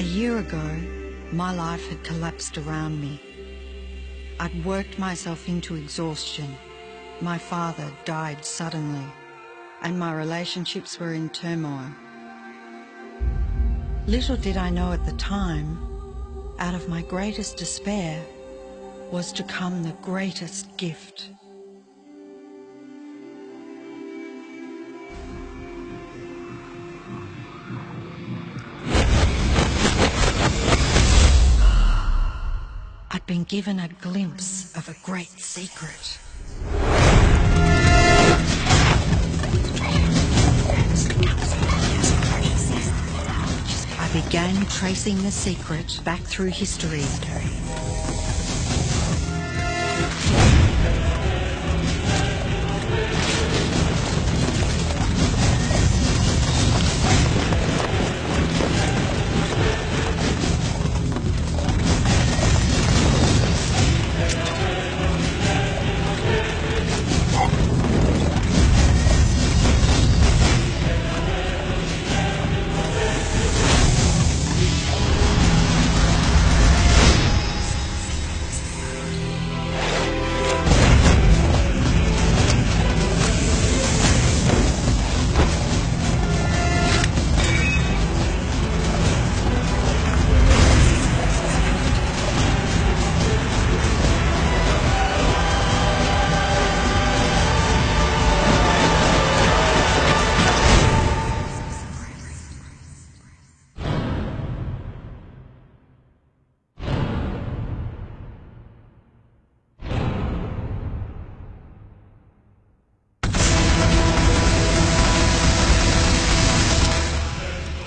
A year ago, my life had collapsed around me. I'd worked myself into exhaustion. My father died suddenly, and my relationships were in turmoil. Little did I know at the time, out of my greatest despair was to come the greatest gift. I'd been given a glimpse of a great secret. I began tracing the secret back through history.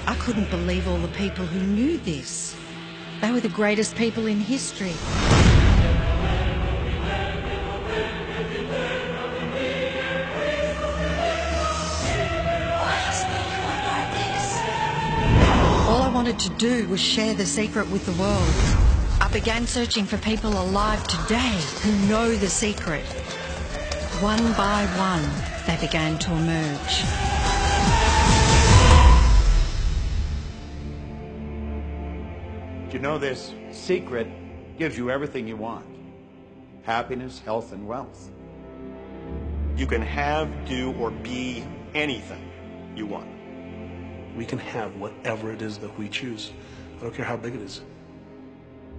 I couldn't believe all the people who knew this. They were the greatest people in history. All I wanted to do was share the secret with the world. I began searching for people alive today who know the secret. One by one, they began to emerge. You know, this secret gives you everything you want. Happiness, health, and wealth. You can have, do, or be anything you want. We can have whatever it is that we choose. I don't care how big it is.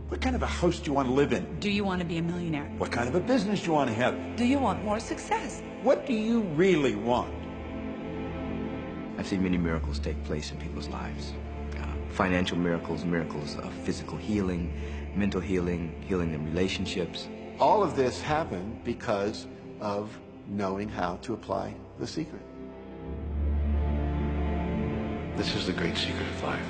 What kind of a house do you want to live in? Do you want to be a millionaire? What kind of a business do you want to have? Do you want more success? What do you really want? I've seen many miracles take place in people's lives. Financial miracles, miracles of physical healing, mental healing, healing in relationships. All of this happened because of knowing how to apply the secret. This is the great secret of life.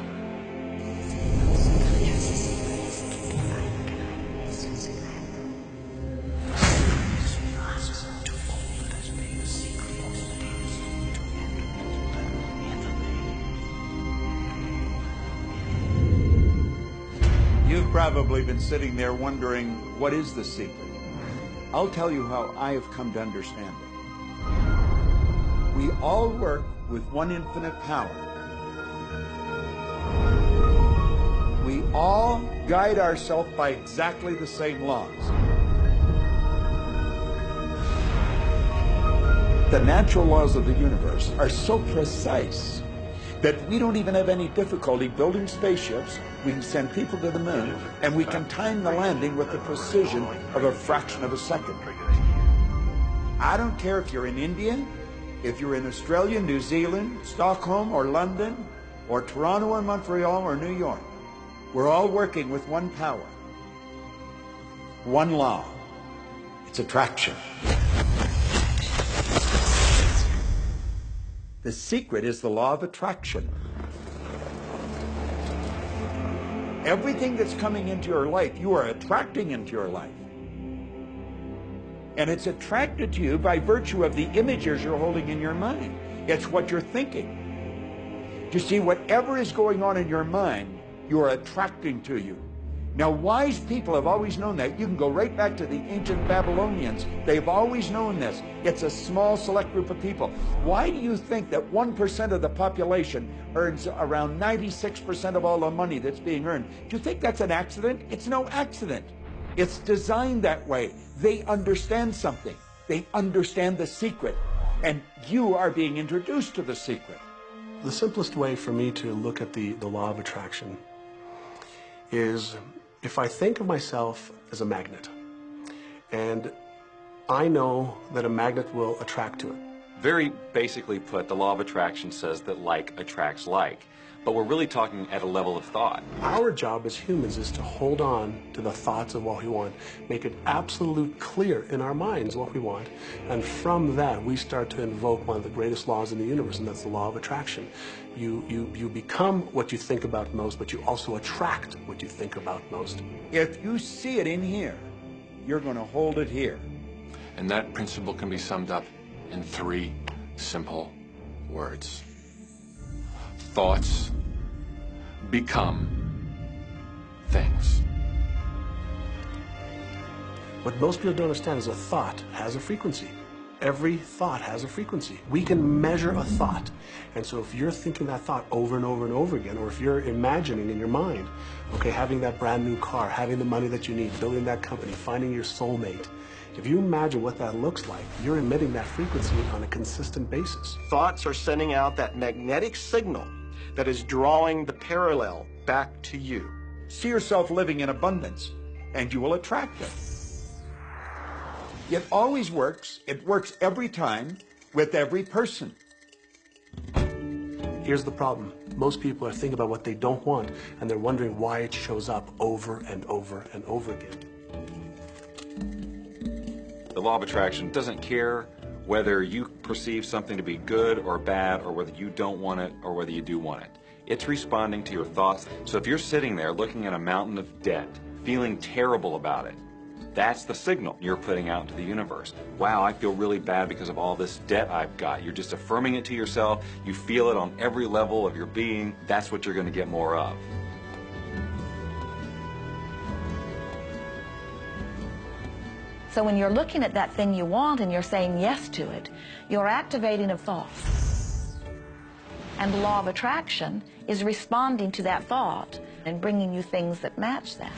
You've probably been sitting there wondering, what is the secret? I'll tell you how I have come to understand it. We all work with one infinite power. We all guide ourselves by exactly the same laws. The natural laws of the universe are so precise that we don't even have any difficulty building spaceships. We can send people to the moon, and we can time the landing with the precision of a fraction of a second. I don't care if you're in India, if you're in Australia, New Zealand, Stockholm, or London, or Toronto, or Montreal, or New York. We're all working with one power, one law. It's attraction. The secret is the law of attraction. Everything that's coming into your life, you are attracting into your life. And it's attracted to you by virtue of the images you're holding in your mind. It's what you're thinking. You see, whatever is going on in your mind, you are attracting to you. Now, wise people have always known that. You can go right back to the ancient Babylonians. They've always known this. It's a small, select group of people. Why do you think that 1% of the population earns around 96% of all the money that's being earned? Do you think that's an accident? It's no accident. It's designed that way. They understand something. They understand the secret. And you are being introduced to the secret. The simplest way for me to look at the law of attraction is if I think of myself as a magnet, and I know that a magnet will attract to it. Very basically put, the law of attraction says that like attracts like, but we're really talking at a level of thought. Our job as humans is to hold on to the thoughts of what we want, make it absolute clear in our minds what we want, and from that we start to invoke one of the greatest laws in the universe, and that's the law of attraction. You become what you think about most, but you also attract what you think about most. If you see it in here, you're going to hold it here. And that principle can be summed up in 3 simple words. Thoughts become things. What most people don't understand is a thought has a frequency. Every thought has a frequency. We can measure a thought. And so if you're thinking that thought over and over and over again, or if you're imagining in your mind, okay, having that brand new car, having the money that you need, building that company, finding your soulmate, if you imagine what that looks like, you're emitting that frequency on a consistent basis. Thoughts are sending out that magnetic signal that is drawing the parallel back to you. See yourself living in abundance, and you will attract it. It always works. It works every time with every person. Here's the problem. Most people are thinking about what they don't want, and they're wondering why it shows up over and over and over again. The law of attraction doesn't care whether you perceive something to be good or bad, or whether you don't want it or whether you do want it. It's responding to your thoughts. So if you're sitting there looking at a mountain of debt, feeling terrible about it, that's the signal you're putting out into the universe. Wow, I feel really bad because of all this debt I've got. You're just affirming it to yourself. You feel it on every level of your being. That's what you're going to get more of. So when you're looking at that thing you want and you're saying yes to it, you're activating a thought. And the law of attraction is responding to that thought and bringing you things that match that.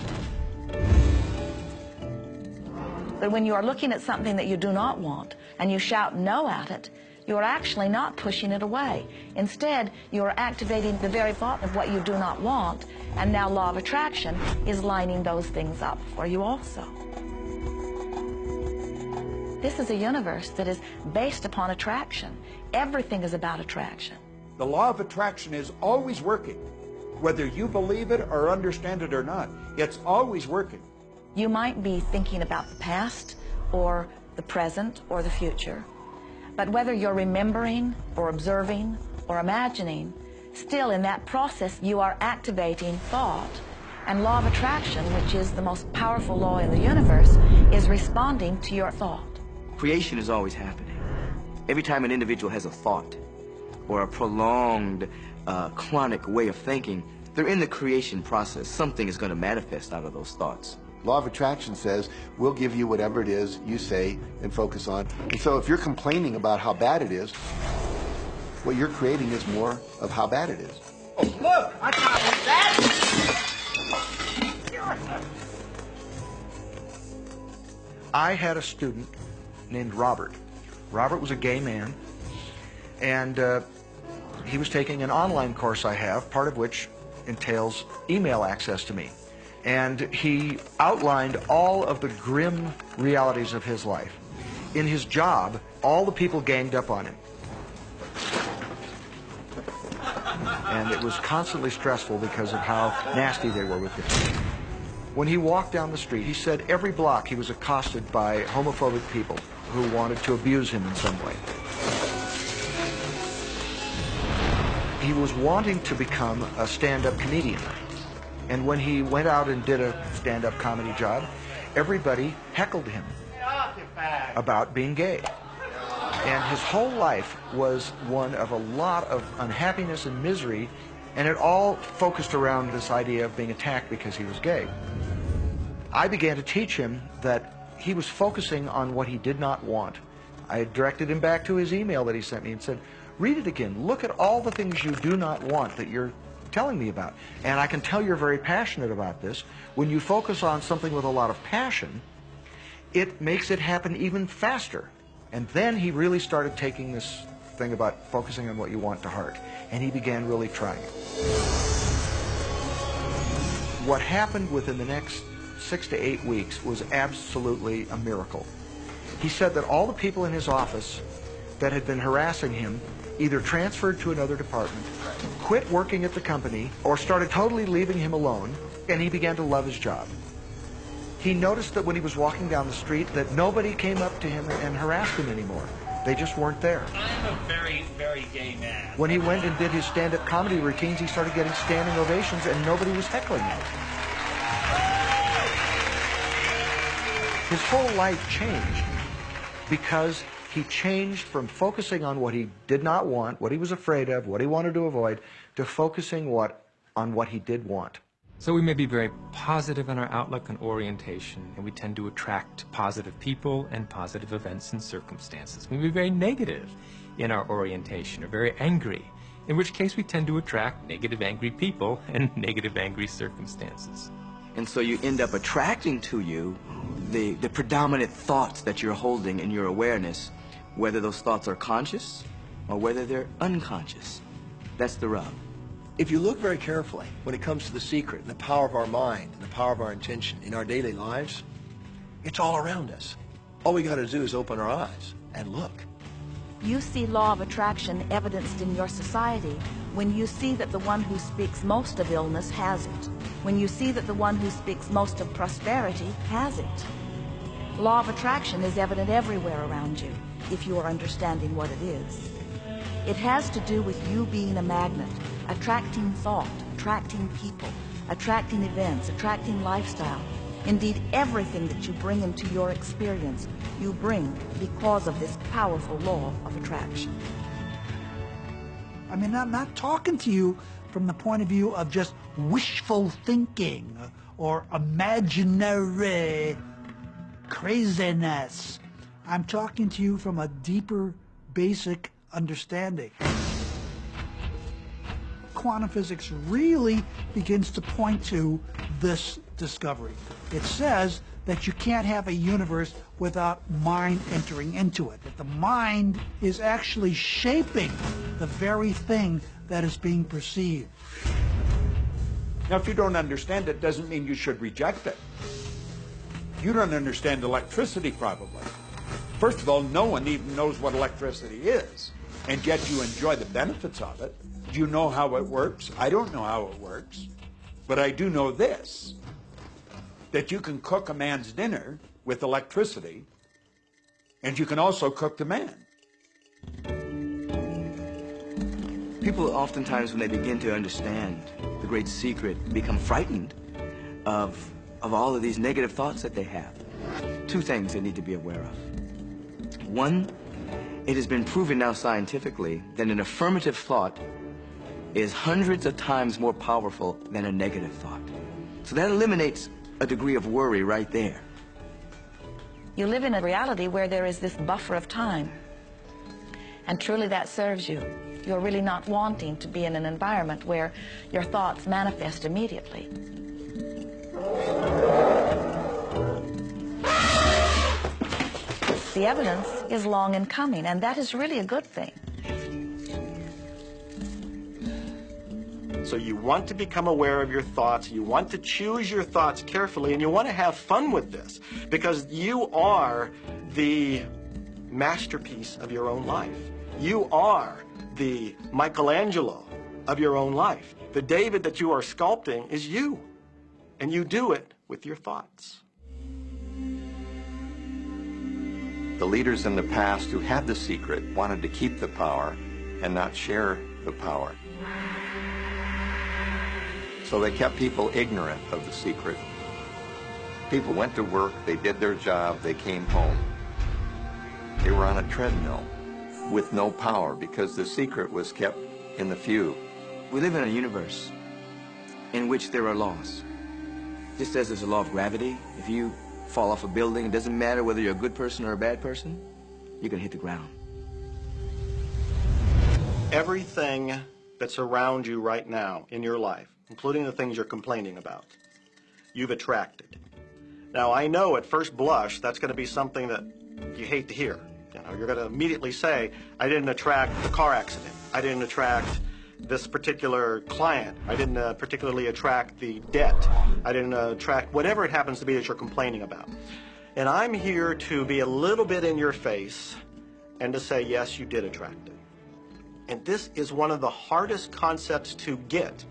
But when you are looking at something that you do not want and you shout no at it, you're actually not pushing it away. Instead, you're activating the very thought of what you do not want, and now law of attraction is lining those things up for you also. This is a universe that is based upon attraction. Everything is about attraction. The law of attraction is always working. Whether you believe it or understand it or not, it's always working. You might be thinking about the past or the present or the future, but whether you're remembering or observing or imagining, still in that process you are activating thought, and law of attraction, which is the most powerful law in the universe, is responding to your thought. Creation is always happening. Every time an individual has a thought or a prolonged, chronic way of thinking, they're in the creation process. Something is going to manifest out of those thoughts. Law of attraction says we'll give you whatever it is you say and focus on. And so if you're complaining about how bad it is, what you're creating is more of how bad it is. Oh, look, I got that. I had a student named Robert. Robert was a gay man, and he was taking an online course I have, part of which entails email access to me. And he outlined all of the grim realities of his life. In his job, all the people ganged up on him. And it was constantly stressful because of how nasty they were with him. When he walked down the street, he said every block he was accosted by homophobic people who wanted to abuse him in some way. He was wanting to become a stand-up comedian. And when he went out and did a stand-up comedy job, everybody heckled him about being gay. And his whole life was one of a lot of unhappiness and misery, and it all focused around this idea of being attacked because he was gay. I began to teach him that he was focusing on what he did not want. I directed him back to his email that he sent me and said, read it again. Look at all the things you do not want that you're telling me about. And I can tell you're very passionate about this. When you focus on something with a lot of passion, it makes it happen even faster. And then he really started taking this thing about focusing on what you want to heart. And he began really trying it. What happened within the next 6 to 8 weeks was absolutely a miracle. He said that all the people in his office that had been harassing him either transferred to another department, quit working at the company, or started totally leaving him alone, and he began to love his job. He noticed that when he was walking down the street that nobody came up to him and harassed him anymore. They just weren't there. I'm a very, very gay man. When he went and did his stand-up comedy routines, he started getting standing ovations and nobody was heckling him. His whole life changed because he changed from focusing on what he did not want, what he was afraid of, what he wanted to avoid, to focusing on what he did want. So we may be very positive in our outlook and orientation, and we tend to attract positive people and positive events and circumstances. We may be very negative in our orientation, or very angry, in which case we tend to attract negative, angry people and negative, angry circumstances. And so you end up attracting to you the predominant thoughts that you're holding in your awareness, whether those thoughts are conscious or whether they're unconscious. That's the rub. If you look very carefully when it comes to the secret and the power of our mind and the power of our intention in our daily lives, it's all around us. All we got to do is open our eyes and look. You see law of attraction evidenced in your society when you see that the one who speaks most of illness has it, when you see that the one who speaks most of prosperity has it. Law of attraction is evident everywhere around you if you are understanding what it is. It has to do with you being a magnet, attracting thought, attracting people, attracting events, attracting lifestyle. Indeed, everything that you bring into your experience, you bring because of this powerful law of attraction. I mean, I'm not talking to you from the point of view of just wishful thinking or imaginary craziness. I'm talking to you from a deeper, basic understanding. Quantum physics really begins to point to this discovery. It says that you can't have a universe without mind entering into it, that the mind is actually shaping the very thing that is being perceived. Now, if you don't understand it, doesn't mean you should reject it. You don't understand electricity, probably. First of all, no one even knows what electricity is, and yet you enjoy the benefits of it. Do you know how it works? I don't know how it works, but I do know this, that you can cook a man's dinner with electricity, and you can also cook the man. People oftentimes, when they begin to understand the great secret, become frightened of all of these negative thoughts that they have. Two things they need to be aware of. One, it has been proven now scientifically that an affirmative thought is hundreds of times more powerful than a negative thought. So that eliminates a degree of worry right there. You live in a reality where there is this buffer of time, and truly that serves you. You're really not wanting to be in an environment where your thoughts manifest immediately. The evidence is long in coming, and that is really a good thing. So you want to become aware of your thoughts, you want to choose your thoughts carefully, and you want to have fun with this, because you are the masterpiece of your own life. You are the Michelangelo of your own life. The David that you are sculpting is you, and you do it with your thoughts. The leaders in the past who had the secret wanted to keep the power and not share the power. So they kept people ignorant of the secret. People went to work, they did their job, they came home. They were on a treadmill with no power because the secret was kept in the few. We live in a universe in which there are laws. Just as there's a law of gravity, if you fall off a building, it doesn't matter whether you're a good person or a bad person, you're gonna hit the ground. Everything that's around you right now in your life, including the things you're complaining about, you've attracted. Now, I know at first blush that's going to be something that you hate to hear. You know, you're going to immediately say, I didn't attract the car accident. I didn't attract this particular client. I didn't particularly attract the debt. I didn't attract whatever it happens to be that you're complaining about. And I'm here to be a little bit in your face and to say, yes, you did attract it. And this is one of the hardest concepts to get.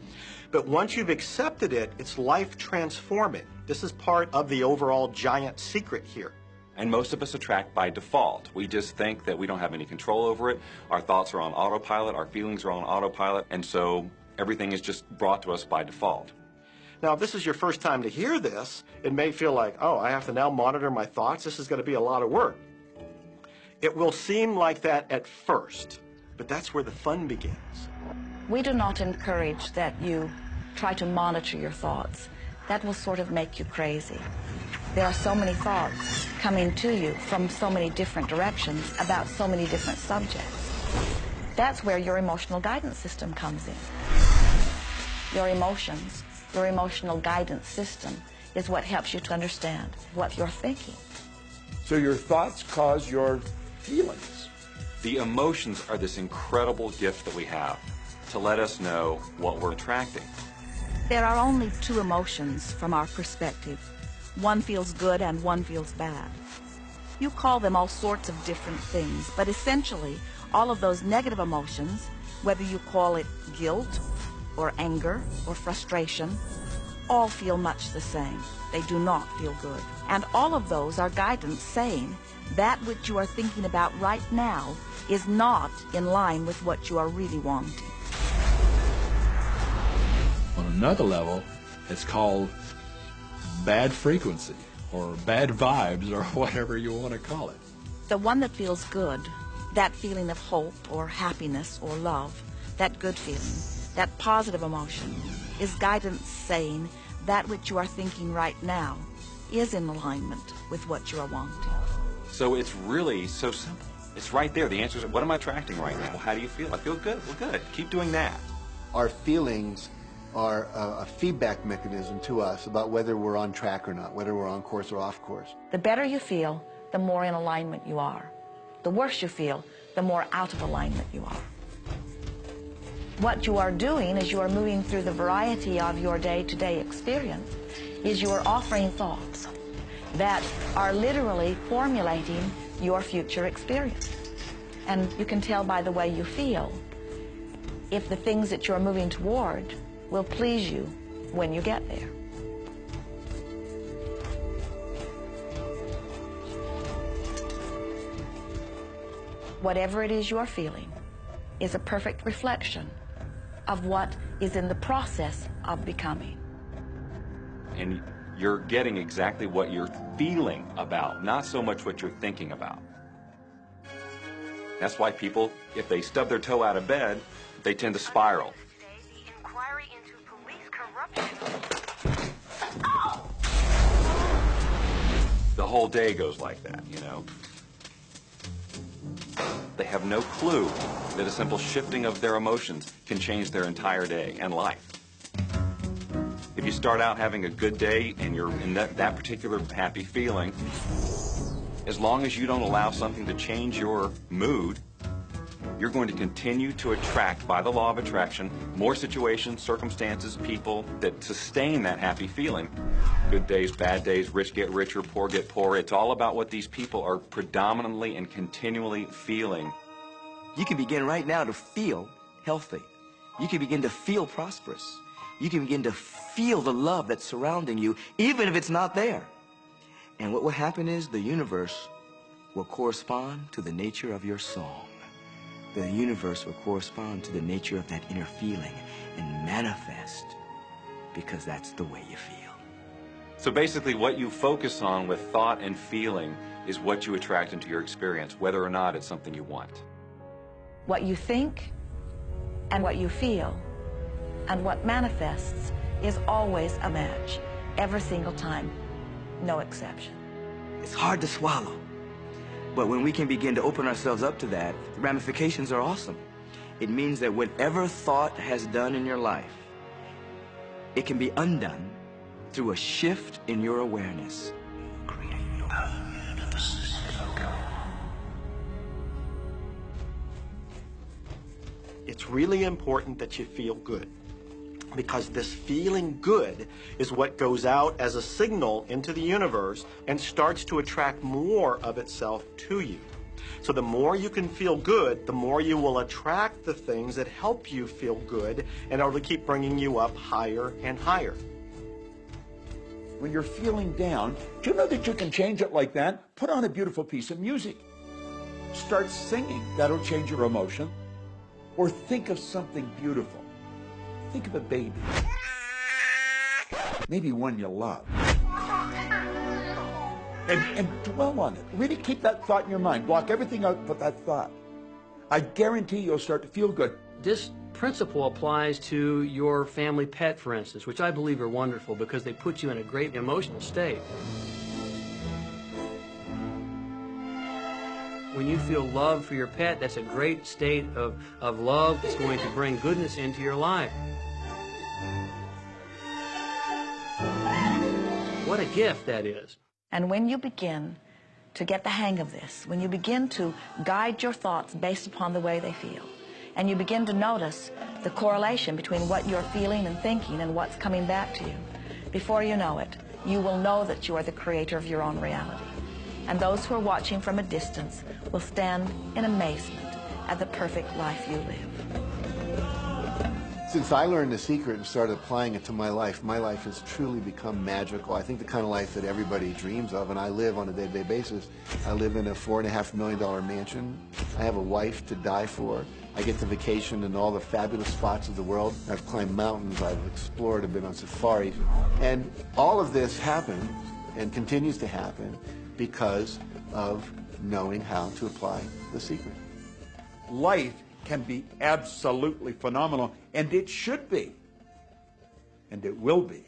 But once you've accepted it, it's life transforming. This is part of the overall giant secret here. And most of us attract by default. We just think that we don't have any control over it. Our thoughts are on autopilot, our feelings are on autopilot, and so everything is just brought to us by default. Now, if this is your first time to hear this, it may feel like, oh, I have to now monitor my thoughts. This is going to be a lot of work. It will seem like that at first, but that's where the fun begins. We do not encourage that you try to monitor your thoughts. That will sort of make you crazy. There are so many thoughts coming to you from so many different directions about so many different subjects. That's where your emotional guidance system comes in. Your emotions, your emotional guidance system is what helps you to understand what you're thinking. So your thoughts cause your feelings. The emotions are this incredible gift that we have to let us know what we're attracting. There are only two emotions from our perspective. One feels good and one feels bad. You call them all sorts of different things, but essentially, all of those negative emotions, whether you call it guilt or anger or frustration, all feel much the same. They do not feel good. And all of those are guidance saying that which you are thinking about right now is not in line with what you are really wanting. On another level, it's called bad frequency or bad vibes or whatever you want to call it. The one that feels good, that feeling of hope or happiness or love, that good feeling, that positive emotion, is guidance saying that which you are thinking right now is in alignment with what you are wanting. So it's really so simple. It's right there. The answer is, what am I attracting right now? Well, how do you feel? I feel good. Well, good. Keep doing that. Our feelings are a feedback mechanism to us about whether we're on track or not, whether we're on course or off course. The better you feel, the more in alignment you are. The worse you feel, the more out of alignment you are. What you are doing as you are moving through the variety of your day-to-day experience is you are offering thoughts that are literally formulating your future experience. And you can tell by the way you feel if the things that you're moving toward will please you when you get there. Whatever it is you are feeling is a perfect reflection of what is in the process of becoming. And you're getting exactly what you're feeling about, not so much what you're thinking about. That's why people, if they stub their toe out of bed, they tend to spiral. The whole day goes like that, you know. They have no clue that a simple shifting of their emotions can change their entire day and life. If you start out having a good day and you're in that particular happy feeling, as long as you don't allow something to change your mood, you're going to continue to attract, by the law of attraction, more situations, circumstances, people that sustain that happy feeling. Good days, bad days, rich get richer, poor get poorer. It's all about what these people are predominantly and continually feeling. You can begin right now to feel healthy. You can begin to feel prosperous. You can begin to feel the love that's surrounding you, even if it's not there. And what will happen is the universe will correspond to the nature of your song. The universe will correspond to the nature of that inner feeling and manifest, because that's the way you feel. So basically what you focus on with thought and feeling is what you attract into your experience, whether or not it's something you want. What you think and what you feel and what manifests is always a match. every single time, no exception. It's hard to swallow. But when we can begin to open ourselves up to that, the ramifications are awesome. It means that whatever thought has done in your life, it can be undone through a shift in your awareness. It's really important that you feel good, because this feeling good is what goes out as a signal into the universe and starts to attract more of itself to you. So the more you can feel good, the more you will attract the things that help you feel good, and it'll keep bringing you up higher and higher. When you're feeling down, do you know that you can change it like that? Put on a beautiful piece of music. Start singing. That'll change your emotion. Or think of something beautiful. Think of a baby. Maybe one you love. And dwell on it. Really keep that thought in your mind. Block everything out but that thought. I guarantee you'll start to feel good. This principle applies to your family pet, for instance, which I believe are wonderful because they put you in a great emotional state. When you feel love for your pet, that's a great state of love that's going to bring goodness into your life. What a gift that is. And when you begin to get the hang of this, when you begin to guide your thoughts based upon the way they feel, and you begin to notice the correlation between what you're feeling and thinking and what's coming back to you, before you know it, you will know that you are the creator of your own reality. And those who are watching from a distance will stand in amazement at the perfect life you live. Since I learned the secret and started applying it to my life has truly become magical. I think the kind of life that everybody dreams of, and I live on a day-to-day basis. I live in a $4.5 million mansion. I have a wife to die for. I get to vacation in all the fabulous spots of the world. I've climbed mountains, I've explored, I've been on safaris. And all of this happened and continues to happen because of knowing how to apply the secret. Life can be absolutely phenomenal, and it should be, and it will be,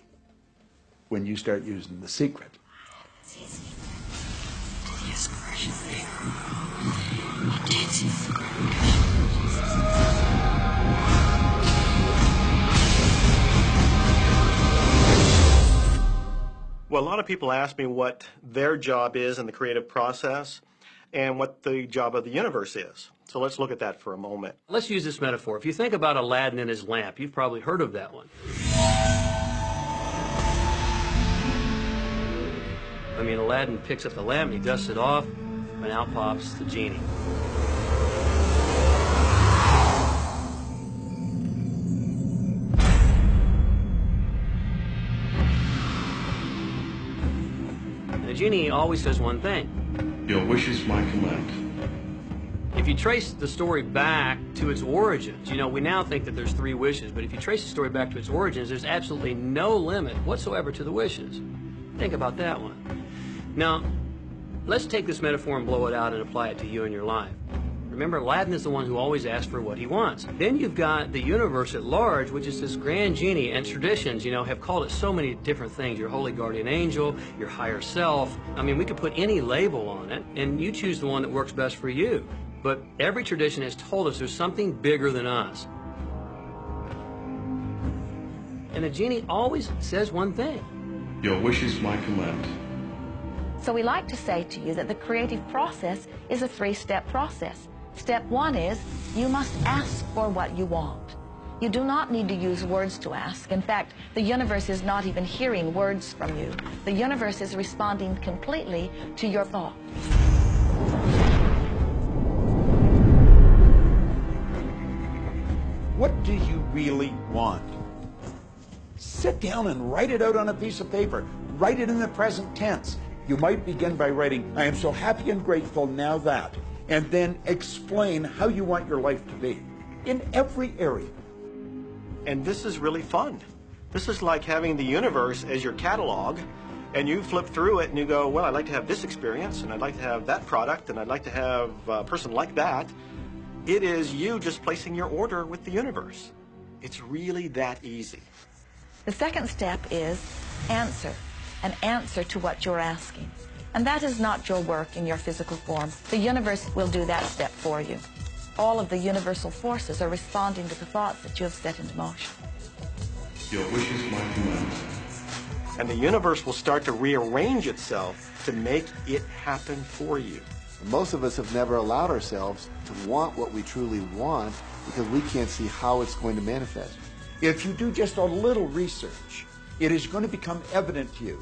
when you start using the secret. Well, a lot of people ask me what their job is in the creative process and what the job of the universe is. So let's look at that for a moment. Let's use this metaphor. If you think about Aladdin and his lamp, you've probably heard of that one. I mean, Aladdin picks up the lamp, and he dusts it off, and out pops the genie. The genie always says one thing. Your wish is my command. If you trace the story back to its origins, you know, we now think that there's 3 wishes, but if you trace the story back to its origins, there's absolutely no limit whatsoever to the wishes. Think about that one. Now, let's take this metaphor and blow it out and apply it to you and your life. Remember, Aladdin is the one who always asks for what he wants. Then you've got the universe at large, which is this grand genie, and traditions, you know, have called it so many different things. Your holy guardian angel, your higher self. I mean, we could put any label on it, and you choose the one that works best for you. But every tradition has told us there's something bigger than us. And the genie always says one thing. Your wish is my command. So we like to say to you that the creative process is a 3-step process. Step 1 is you must ask for what you want. You do not need to use words to ask. In fact, the universe is not even hearing words from you. The universe is responding completely to your thought. What do you really want? Sit down and write it out on a piece of paper. Write it in the present tense. You might begin by writing, I am so happy and grateful now that, and then explain how you want your life to be in every area. And this is really fun. This is like having the universe as your catalog, and you flip through it and you go, well, I'd like to have this experience, and I'd like to have that product, and I'd like to have a person like that. It is you just placing your order with the universe. It's really that easy. The second step is answer, an answer to what you're asking. And that is not your work in your physical form. The universe will do that step for you. All of the universal forces are responding to the thoughts that you have set into motion. Your wishes might be mine. And the universe will start to rearrange itself to make it happen for you. Most of us have never allowed ourselves to want what we truly want because we can't see how it's going to manifest. If you do just a little research, it is going to become evident to you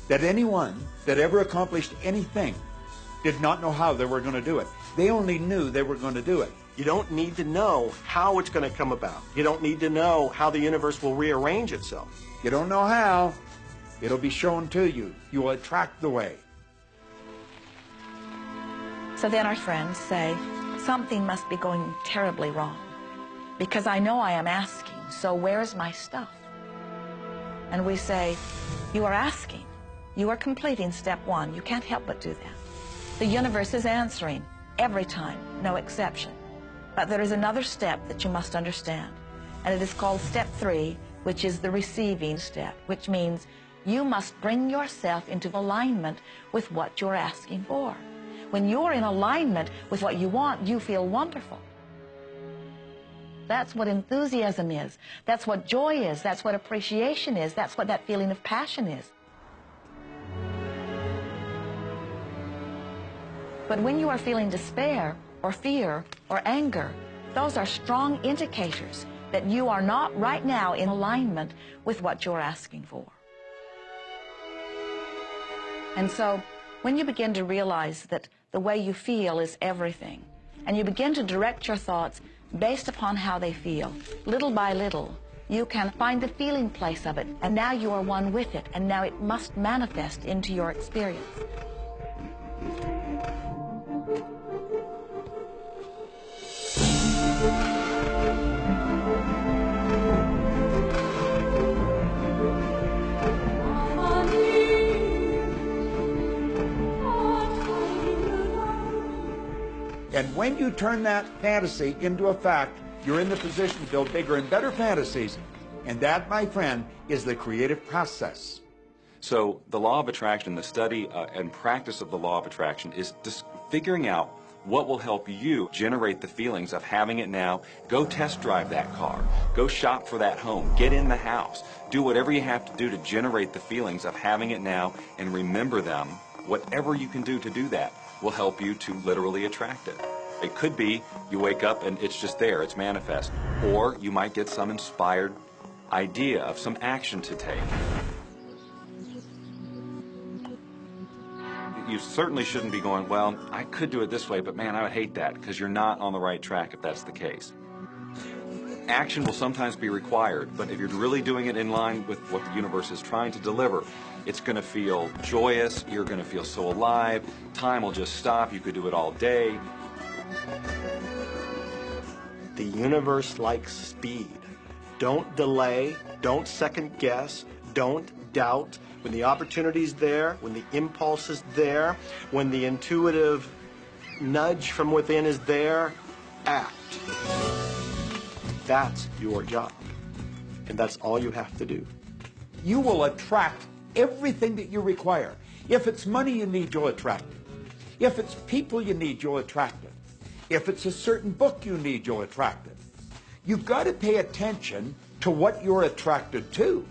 that anyone that ever accomplished anything did not know how they were going to do it. They only knew they were going to do it. You don't need to know how it's going to come about. You don't need to know how the universe will rearrange itself. You don't know how. It'll be shown to you. You will attract the way. So then our friends say, something must be going terribly wrong because I know I am asking, so where's my stuff? And we say, you are asking. You are completing step one. You can't help but do that. The universe is answering every time, no exception. But there is another step that you must understand, and it is called step 3, which is the receiving step, which means you must bring yourself into alignment with what you're asking for. When you're in alignment with what you want, you feel wonderful. That's what enthusiasm is. That's what joy is. That's what appreciation is. That's what that feeling of passion is. But when you are feeling despair or fear or anger, those are strong indicators that you are not right now in alignment with what you're asking for. And so when you begin to realize that the way you feel is everything, and you begin to direct your thoughts based upon how they feel, little by little, you can find the feeling place of it, and now you are one with it, and now it must manifest into your experience. And when you turn that fantasy into a fact, you're in the position to build bigger and better fantasies. And that, my friend, is the creative process. So the law of attraction, the study and practice of the law of attraction is just figuring out what will help you generate the feelings of having it now. Go test drive that car. Go shop for that home. Get in the house. Do whatever you have to do to generate the feelings of having it now and remember them. Whatever you can do to do that will help you to literally attract it. It could be you wake up and it's just there, it's manifest. Or you might get some inspired idea of some action to take. You certainly shouldn't be going, well, I could do it this way, but man, I would hate that, because you're not on the right track if that's the case. Action will sometimes be required, but if you're really doing it in line with what the universe is trying to deliver, it's going to feel joyous, you're going to feel so alive, time will just stop, you could do it all day. The universe likes speed. Don't delay, don't second guess, don't doubt. When the opportunity's there, when the impulse is there, when the intuitive nudge from within is there, act. That's your job. And that's all you have to do. You will attract everything that you require. If it's money you need, you'll attract it. If it's people you need, you'll attract it. If it's a certain book you need, you'll attract it. You've got to pay attention to what you're attracted to.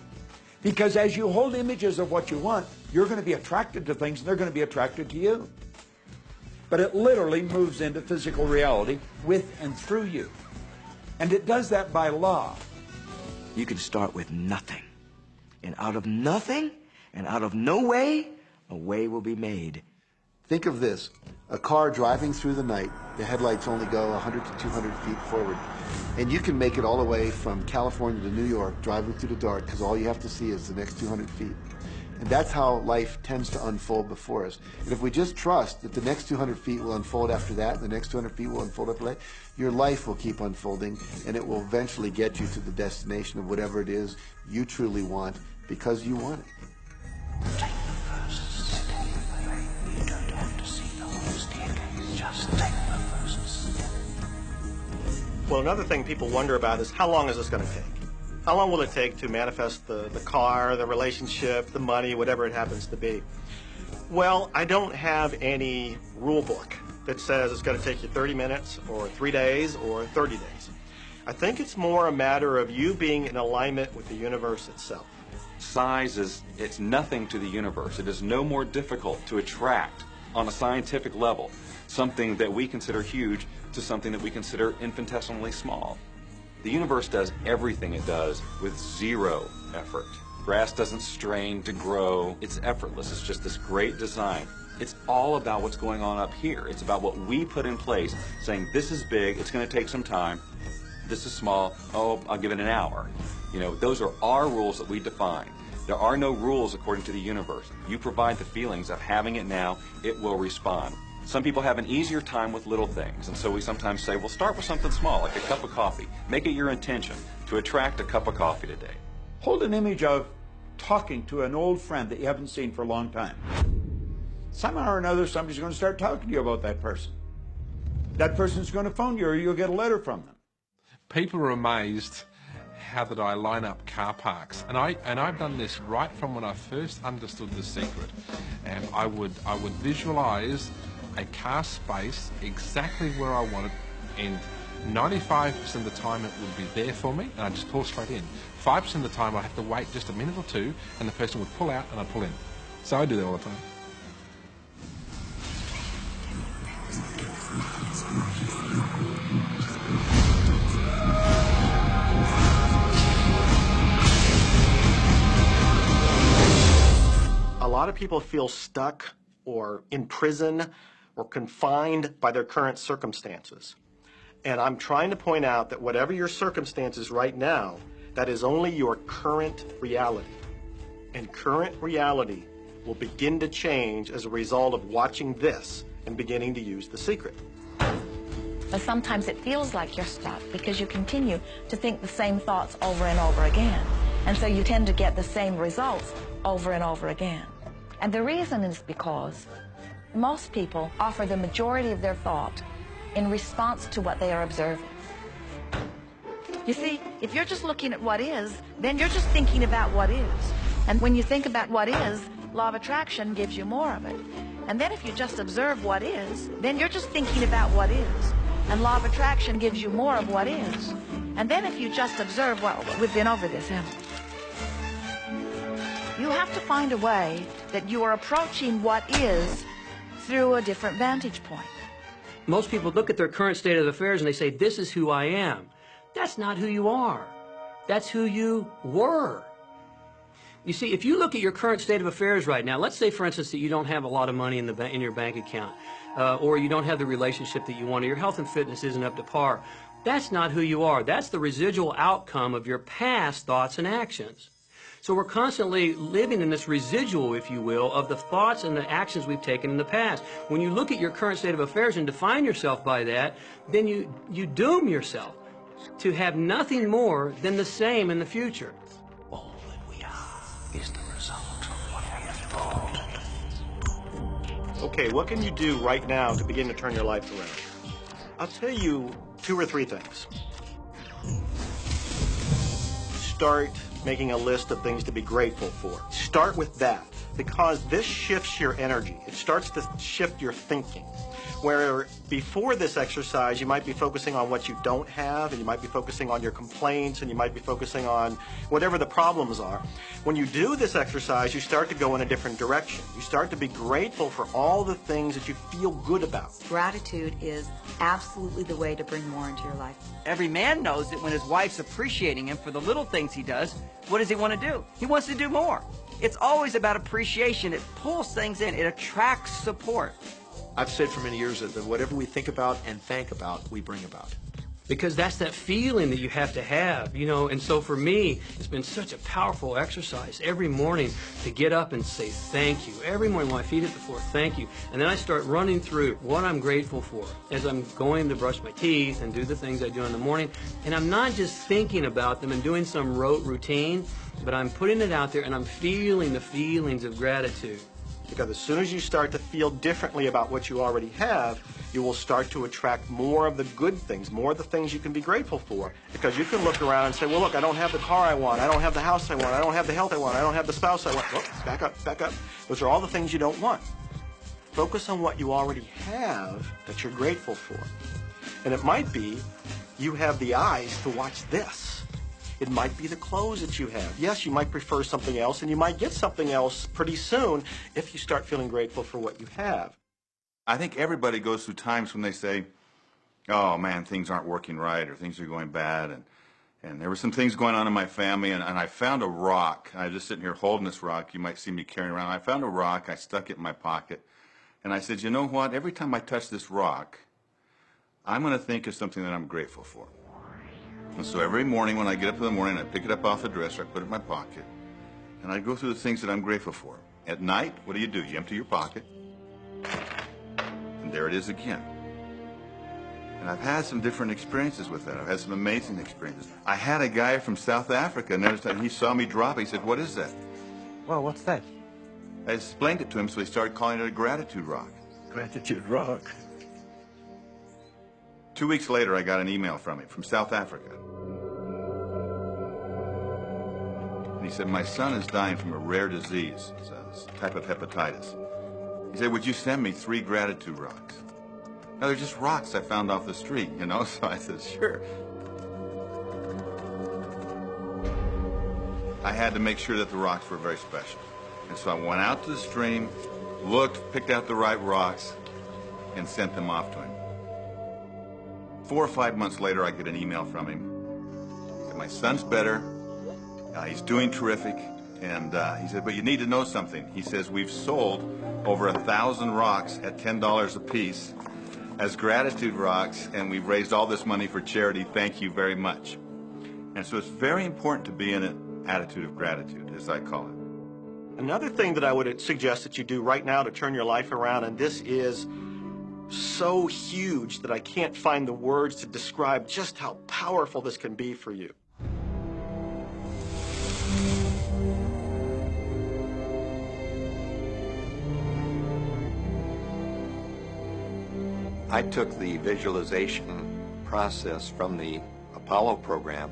Because as you hold images of what you want, you're going to be attracted to things and they're going to be attracted to you. But it literally moves into physical reality with and through you. And it does that by law. You can start with nothing. And out of nothing, and out of no way, a way will be made. Think of this, a car driving through the night, the headlights only go 100 to 200 feet forward, and you can make it all the way from California to New York driving through the dark because all you have to see is the next 200 feet. And that's how life tends to unfold before us. And if we just trust that the next 200 feet will unfold after that, and the next 200 feet will unfold after that, your life will keep unfolding, and it will eventually get you to the destination of whatever it is you truly want because you want it. Take the first step. You don't have to see the whole staircase. Just take the first step. Well, another thing people wonder about is how long is this going to take? How long will it take to manifest the car, the relationship, the money, whatever it happens to be? Well, I don't have any rule book that says it's going to take you 30 minutes or 3 days or 30 days. I think it's more a matter of you being in alignment with the universe itself. Size it's nothing to the universe. It is no more difficult to attract on a scientific level something that we consider huge to something that we consider infinitesimally small. The universe does everything it does with zero effort. Grass doesn't strain to grow. It's effortless. It's just this great design. It's all about what's going on up here. It's about what we put in place, saying this is big, it's going to take some time. This is small, oh, I'll give it an hour. You know, those are our rules that we define. There are no rules according to the universe. You provide the feelings of having it now, it will respond. Some people have an easier time with little things, and so we sometimes say, well, start with something small, like a cup of coffee. Make it your intention to attract a cup of coffee today. Hold an image of talking to an old friend that you haven't seen for a long time. Somehow or another, somebody's going to start talking to you about that person. That person's going to phone you, or you'll get a letter from them. People are amazed how that I line up car parks, and I've done this right from when I first understood The Secret. And I would visualize a car space exactly where I want it, and 95% of the time it would be there for me, and I'd just pull straight in. 5% of the time I have to wait just a minute or two, and the person would pull out and I'd pull in. So I do that all the time. A lot of people feel stuck or in prison or confined by their current circumstances. And I'm trying to point out that whatever your circumstances right now, that is only your current reality. And current reality will begin to change as a result of watching this and beginning to use The Secret. But sometimes it feels like you're stuck because you continue to think the same thoughts over and over again. And so you tend to get the same results over and over again. And the reason is because most people offer the majority of their thought in response to what they are observing. You see, if you're just looking at what is, then you're just thinking about what is. And when you think about what is, law of attraction gives you more of it. And then if you just observe what is, then you're just thinking about what is. And law of attraction gives you more of what is. And then if you just observe what, we've been over this, haven't we? You have to find a way that you are approaching what is through a different vantage point. Most people look at their current state of affairs and they say, this is who I am. That's not who you are. That's who you were. You see, if you look at your current state of affairs right now, let's say, for instance, that you don't have a lot of money in your bank account, or you don't have the relationship that you want, or your health and fitness isn't up to par. That's not who you are. That's the residual outcome of your past thoughts and actions. So we're constantly living in this residual, if you will, of the thoughts and the actions we've taken in the past. When you look at your current state of affairs and define yourself by that, then you doom yourself to have nothing more than the same in the future. All that we are is the result of what we have thought. Okay, what can you do right now to begin to turn your life around? I'll tell you 2 or 3 things. Start making a list of things to be grateful for. Start with that, because this shifts your energy. It starts to shift your thinking. Where before this exercise, you might be focusing on what you don't have, and you might be focusing on your complaints, and you might be focusing on whatever the problems are. When you do this exercise, you start to go in a different direction. You start to be grateful for all the things that you feel good about. Gratitude is absolutely the way to bring more into your life. Every man knows that when his wife's appreciating him for the little things he does, what does he want to do? He wants to do more. It's always about appreciation. It pulls things in. It attracts support. I've said for many years that whatever we think about and thank about, we bring about. Because that's that feeling that you have to have, you know. And so for me, it's been such a powerful exercise every morning to get up and say thank you. Every morning when my feet hit the floor, thank you. And then I start running through what I'm grateful for as I'm going to brush my teeth and do the things I do in the morning. And I'm not just thinking about them and doing some rote routine, but I'm putting it out there and I'm feeling the feelings of gratitude. Because as soon as you start to feel differently about what you already have, you will start to attract more of the good things, more of the things you can be grateful for. Because you can look around and say, well, look, I don't have the car I want, I don't have the house I want, I don't have the health I want, I don't have the spouse I want. Oh, back up, back up. Those are all the things you don't want. Focus on what you already have that you're grateful for. And it might be you have the eyes to watch this. It might be the clothes that you have. Yes, you might prefer something else, and you might get something else pretty soon if you start feeling grateful for what you have. I think everybody goes through times when they say, oh man, things aren't working right, or things are going bad, and there were some things going on in my family, and I found a rock. I was just sitting here holding this rock. You might see me carrying around. I found a rock. I stuck it in my pocket, and I said, you know what? Every time I touch this rock, I'm going to think of something that I'm grateful for. And so every morning when I get up in the morning, I pick it up off the dresser, I put it in my pocket, and I go through the things that I'm grateful for. At night, what do? You empty your pocket, and there it is again. And I've had some different experiences with that. I've had some amazing experiences. I had a guy from South Africa, and he saw me drop it. He said, what is that? Well, what's that? I explained it to him, so he started calling it a gratitude rock. Gratitude rock. 2 weeks later, I got an email from him from South Africa. And he said, my son is dying from a rare disease. It's a type of hepatitis. He said, would you send me 3 gratitude rocks? Now, they're just rocks I found off the street, you know? So I said, sure. I had to make sure that the rocks were very special. And so I went out to the stream, looked, picked out the right rocks, and sent them off to him. 4 or 5 months later, I get an email from him. He said, my son's better. He's doing terrific. And he said, but you need to know something. He says, we've sold over 1,000 rocks at $10 a piece as gratitude rocks, and we've raised all this money for charity. Thank you very much. And so it's very important to be in an attitude of gratitude, as I call it. Another thing that I would suggest that you do right now to turn your life around, and this is so huge that I can't find the words to describe just how powerful this can be for you. I took the visualization process from the Apollo program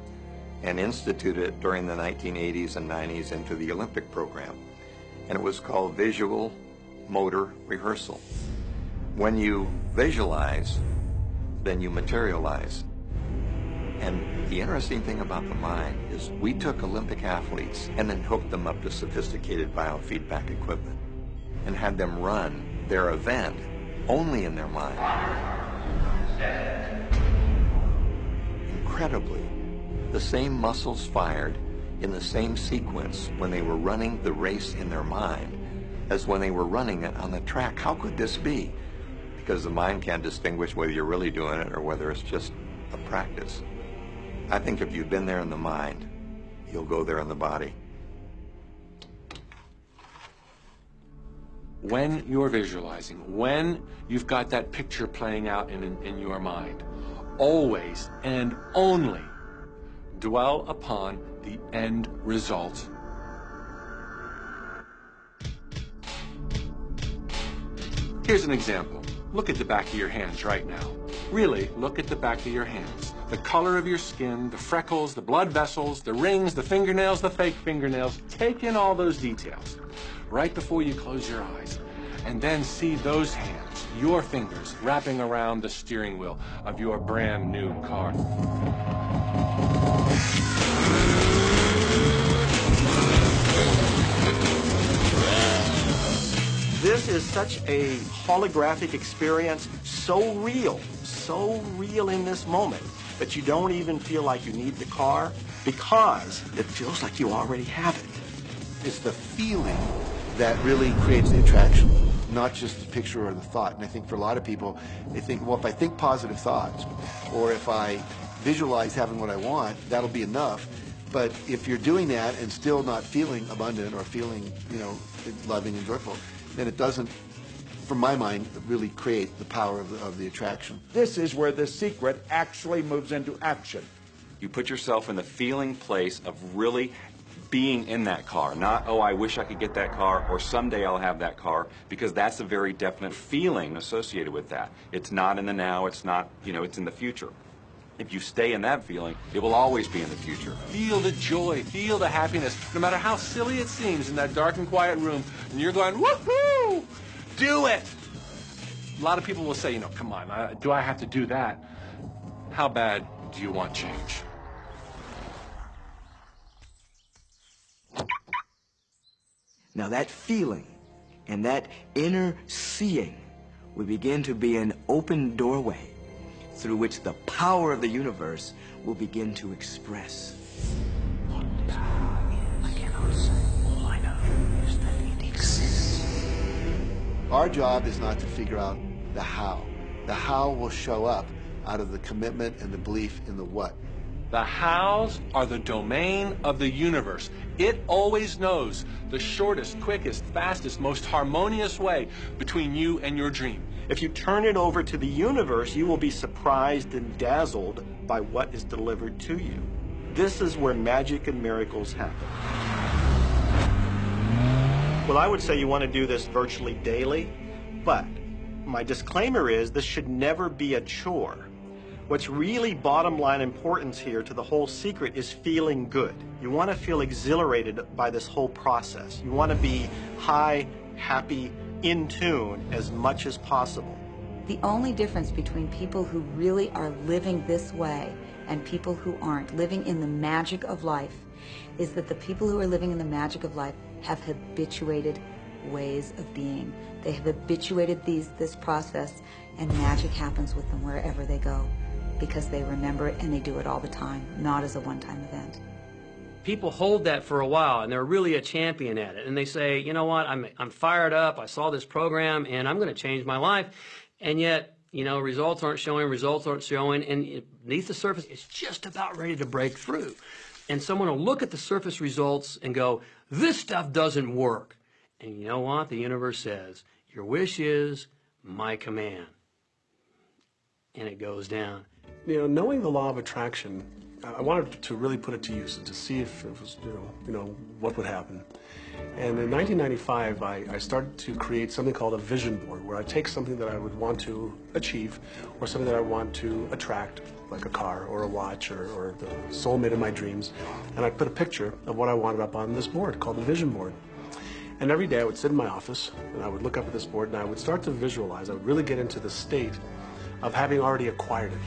and instituted it during the 1980s and 90s into the Olympic program. And it was called Visual Motor Rehearsal. When you visualize, then you materialize. And the interesting thing about the mind is we took Olympic athletes and then hooked them up to sophisticated biofeedback equipment and had them run their event only in their mind. Incredibly, the same muscles fired in the same sequence when they were running the race in their mind as when they were running it on the track. How could this be? Because the mind can't distinguish whether you're really doing it or whether it's just a practice. I think if you've been there in the mind, you'll go there in the body. When you're visualizing, when you've got that picture playing out in your mind, always and only dwell upon the end result. Here's an example. Look at the back of your hands right now. Really, look at the back of your hands. The color of your skin, the freckles, the blood vessels, the rings, the fingernails, the fake fingernails. Take in all those details right before you close your eyes. And then see those hands, your fingers, wrapping around the steering wheel of your brand new car. This is such a holographic experience, so real in this moment, that you don't even feel like you need the car because it feels like you already have it. It's the feeling that really creates the attraction, not just the picture or the thought. And I think for a lot of people, they think, well, if I think positive thoughts, or if I visualize having what I want, that'll be enough. But if you're doing that and still not feeling abundant or feeling, loving and joyful, then it doesn't, from my mind, really create the power of the attraction. This is where the secret actually moves into action. You put yourself in the feeling place of really being in that car, not, oh, I wish I could get that car, or someday I'll have that car, because that's a very definite feeling associated with that. It's not in the now, it's not, it's in the future. If you stay in that feeling, it will always be in the future. Feel the joy, feel the happiness, no matter how silly it seems in that dark and quiet room, and you're going, woohoo! Do it! A lot of people will say, come on, do I have to do that? How bad do you want change? Now that feeling and that inner seeing will begin to be an open doorway through which the power of the universe will begin to express. Our job is not to figure out the how. The how will show up out of the commitment and the belief in the what. The hows are the domain of the universe. It always knows the shortest, quickest, fastest, most harmonious way between you and your dream. If you turn it over to the universe, you will be surprised and dazzled by what is delivered to you. This is where magic and miracles happen. Well, I would say you want to do this virtually daily, but my disclaimer is this should never be a chore. What's really bottom line importance here to the whole secret is feeling good. You want to feel exhilarated by this whole process. You want to be high, happy, in tune as much as possible. The only difference between people who really are living this way and people who aren't, living in the magic of life, is that the people who are living in the magic of life have habituated ways of being. They have habituated this process, and magic happens with them wherever they go because they remember it and they do it all the time, not as a one-time event. People hold that for a while, and they're really a champion at it. And they say, you know what, I'm fired up, I saw this program, and I'm going to change my life. And yet, results aren't showing, and beneath the surface, it's just about ready to break through. And someone will look at the surface results and go, this stuff doesn't work. And you know what? The universe says, your wish is my command. And it goes down. Knowing the law of attraction, I wanted to really put it to use and to see if it was, what would happen. And in 1995, I started to create something called a vision board, where I take something that I would want to achieve, or something that I want to attract, like a car or a watch or the soulmate of my dreams, and I put a picture of what I wanted up on this board called the vision board. And every day I would sit in my office and I would look up at this board and I would start to visualize. I would really get into the state of having already acquired it.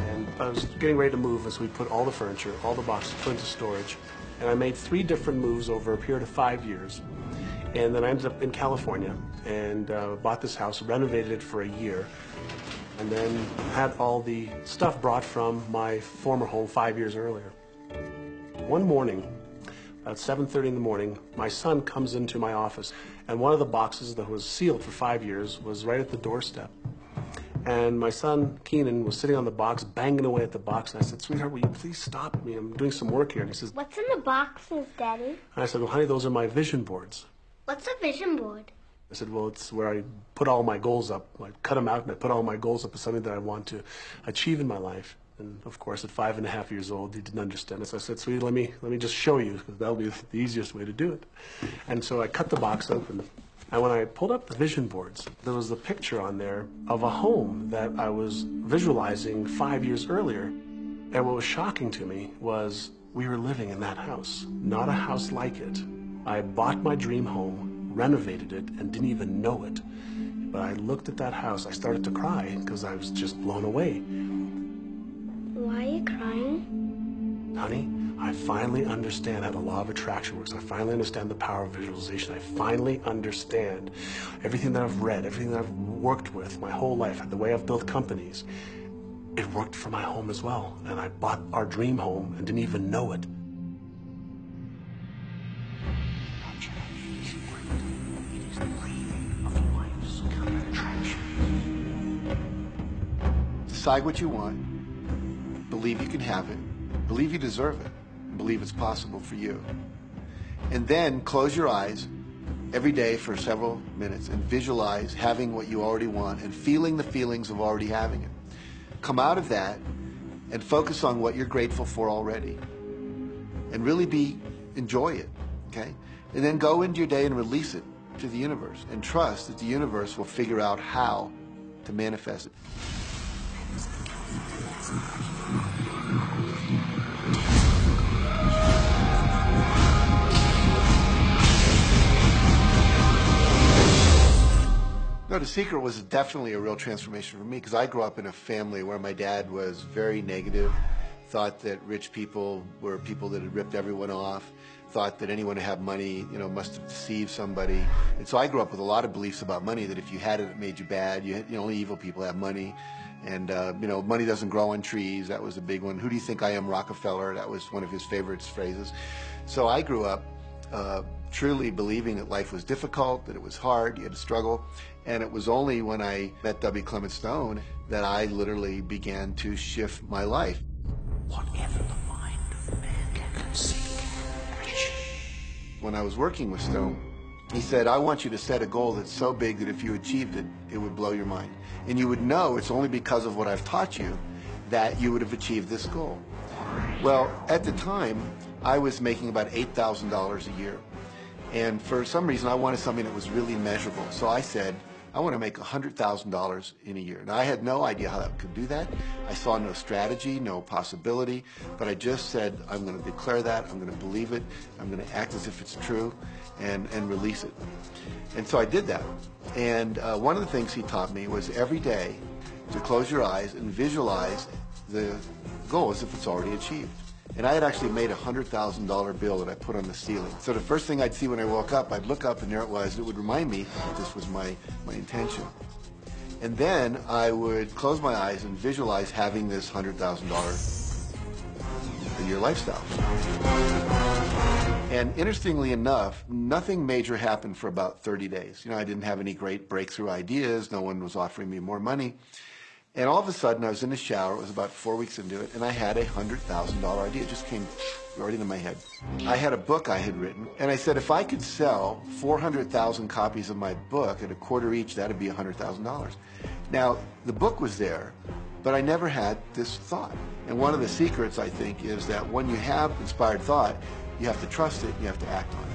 And I was getting ready to move as we put all the furniture, all the boxes put into storage. And I made 3 different moves over a period of 5 years. And then I ended up in California and bought this house, renovated it for a year, and then had all the stuff brought from my former home 5 years earlier. One morning, about 7:30 in the morning, my son comes into my office, and one of the boxes that was sealed for 5 years was right at the doorstep. And my son, Keenan, was sitting on the box, banging away at the box, and I said, sweetheart, will you please stop me? I'm doing some work here. And he says, what's in the boxes, Daddy? And I said, well, honey, those are my vision boards. What's a vision board? I said, well, it's where I put all my goals up. I cut them out and I put all my goals up as something that I want to achieve in my life. And of course, at 5.5 years old, he didn't understand it. So I said, sweetie, let me just show you, because that'll be the easiest way to do it. And so I cut the box open. And when I pulled up the vision boards, there was a picture on there of a home that I was visualizing 5 years earlier. And what was shocking to me was we were living in that house, not a house like it. I bought my dream home, renovated it, and didn't even know it. But I looked at that house, I started to cry because I was just blown away. Why are you crying? Honey, I finally understand how the law of attraction works. I finally understand the power of visualization. I finally understand everything that I've read, everything that I've worked with my whole life, the way I've built companies. It worked for my home as well. And I bought our dream home and didn't even know it. Decide what you want, believe you can have it, believe you deserve it, and believe it's possible for you. And then close your eyes every day for several minutes and visualize having what you already want and feeling the feelings of already having it. Come out of that and focus on what you're grateful for already. And really enjoy it, okay? And then go into your day and release it to the universe and trust that the universe will figure out how to manifest it. No, The Secret was definitely a real transformation for me because I grew up in a family where my dad was very negative, thought that rich people were people that had ripped everyone off, thought that anyone who had money, must have deceived somebody. And so I grew up with a lot of beliefs about money, that if you had it, it made you bad. Only evil people have money. And, money doesn't grow on trees. That was a big one. Who do you think I am, Rockefeller? That was one of his favorite phrases. So I grew up truly believing that life was difficult, that it was hard, you had to struggle. And it was only when I met W. Clement Stone that I literally began to shift my life. Whatever the mind of man can conceive. When I was working with Stone, he said, I want you to set a goal that's so big that if you achieved it, it would blow your mind. And you would know it's only because of what I've taught you that you would have achieved this goal. Well, at the time, I was making about $8,000 a year. And for some reason, I wanted something that was really measurable. So I said, I want to make $100,000 in a year. Now, I had no idea how I could do that. I saw no strategy, no possibility, but I just said, I'm going to declare that, I'm going to believe it, I'm going to act as if it's true, and release it. And so I did that. And one of the things he taught me was every day to close your eyes and visualize the goal as if it's already achieved. And I had actually made a $100,000 bill that I put on the ceiling. So the first thing I'd see when I woke up, I'd look up and there it was. It would remind me that this was my intention. And then I would close my eyes and visualize having this $100,000 a year lifestyle. And interestingly enough, nothing major happened for about 30 days. I didn't have any great breakthrough ideas. No one was offering me more money. And all of a sudden, I was in the shower. It was about 4 weeks into it, and I had a $100,000 idea. It just came right into my head. I had a book I had written, and I said, if I could sell 400,000 copies of my book at a quarter each, that'd be $100,000. Now, the book was there, but I never had this thought. And one of the secrets, I think, is that when you have inspired thought, you have to trust it, and you have to act on it.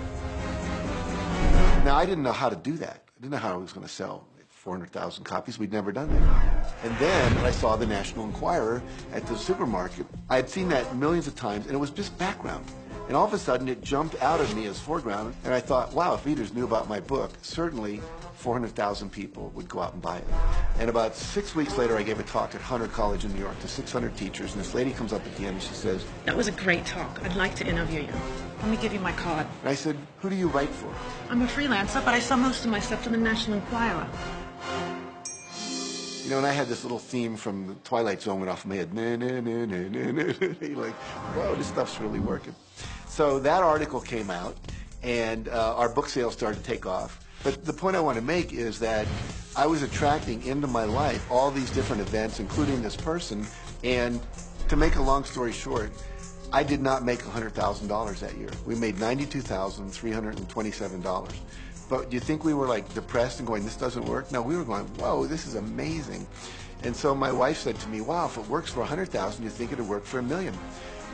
Now, I didn't know how to do that. I didn't know how I was going to sell 400,000 copies. We'd never done that. And then I saw the National Enquirer at the supermarket. I had seen that millions of times, and it was just background. And all of a sudden, it jumped out of me as foreground, and I thought, wow, if readers knew about my book, certainly 400,000 people would go out and buy it. And about 6 weeks later, I gave a talk at Hunter College in New York to 600 teachers, and this lady comes up at the end and she says, that was a great talk. I'd like to interview you. Let me give you my card. And I said, who do you write for? I'm a freelancer, but I sell most of my stuff to the National Enquirer. And I had this little theme from the Twilight Zone went off in my head. You're like, whoa, this stuff's really working. So that article came out, and our book sales started to take off. But the point I want to make is that I was attracting into my life all these different events, including this person. And to make a long story short, I did not make $100,000 that year. We made $92,327. But do you think we were like depressed and going, this doesn't work? No, we were going, whoa, this is amazing. And so my wife said to me, wow, if it works for 100,000, you think it'd work for $1 million?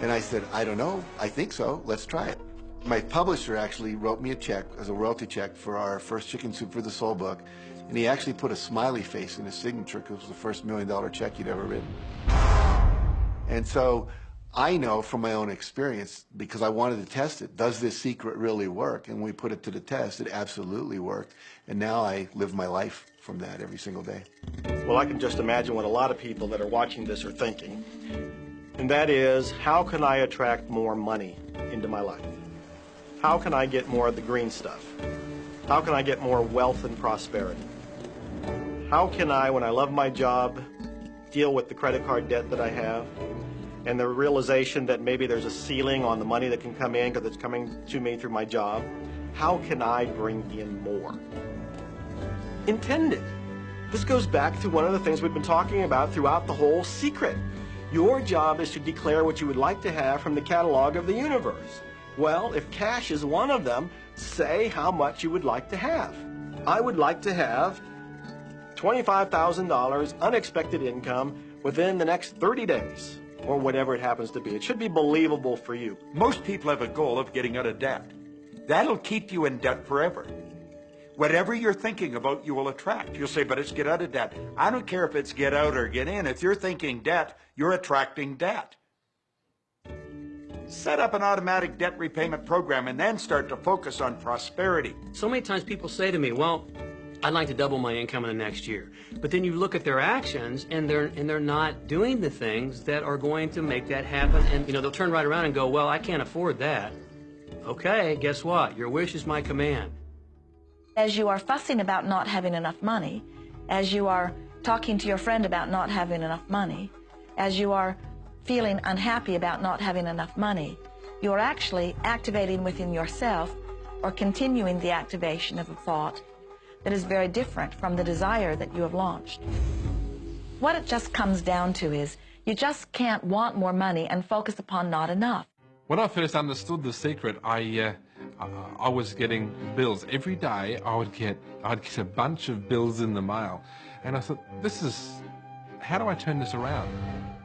And I said, I don't know. I think so. Let's try it. My publisher actually wrote me a check as a royalty check for our first Chicken Soup for the Soul book. And he actually put a smiley face in his signature because it was the first $1 million check he'd ever written. And so I know from my own experience, because I wanted to test it, does this secret really work? And when we put it to the test, it absolutely worked. And now I live my life from that every single day. Well, I can just imagine what a lot of people that are watching this are thinking. And that is, how can I attract more money into my life? How can I get more of the green stuff? How can I get more wealth and prosperity? How can I, when I love my job, deal with the credit card debt that I have? And the realization that maybe there's a ceiling on the money that can come in because it's coming to me through my job. How can I bring in more? Intend it. This goes back to one of the things we've been talking about throughout the whole secret. Your job is to declare what you would like to have from the catalog of the universe. Well, if cash is one of them, say how much you would like to have. I would like to have $25,000 unexpected income within the next 30 days. or whatever it happens to be. It should be believable for you. Most people have a goal of getting out of debt. That'll keep you in debt forever. Whatever you're thinking about, you will attract. You'll say, but it's get out of debt. I don't care if it's get out or get in. If you're thinking debt, you're attracting debt. Set up an automatic debt repayment program and then start to focus on prosperity. So many times people say to me, well, I'd like to double my income in the next year. But then you look at their actions and they're not doing the things that are going to make that happen. And they'll turn right around and go, well, I can't afford that. Okay, guess what? Your wish is my command. As you are fussing about not having enough money, as you are talking to your friend about not having enough money, as you are feeling unhappy about not having enough money, you're actually activating within yourself or continuing the activation of a thought that is very different from the desire that you have launched. What it just comes down to is you just can't want more money and focus upon not enough. When I first understood The Secret, I was getting bills. Every day I'd get a bunch of bills in the mail. And I thought, how do I turn this around?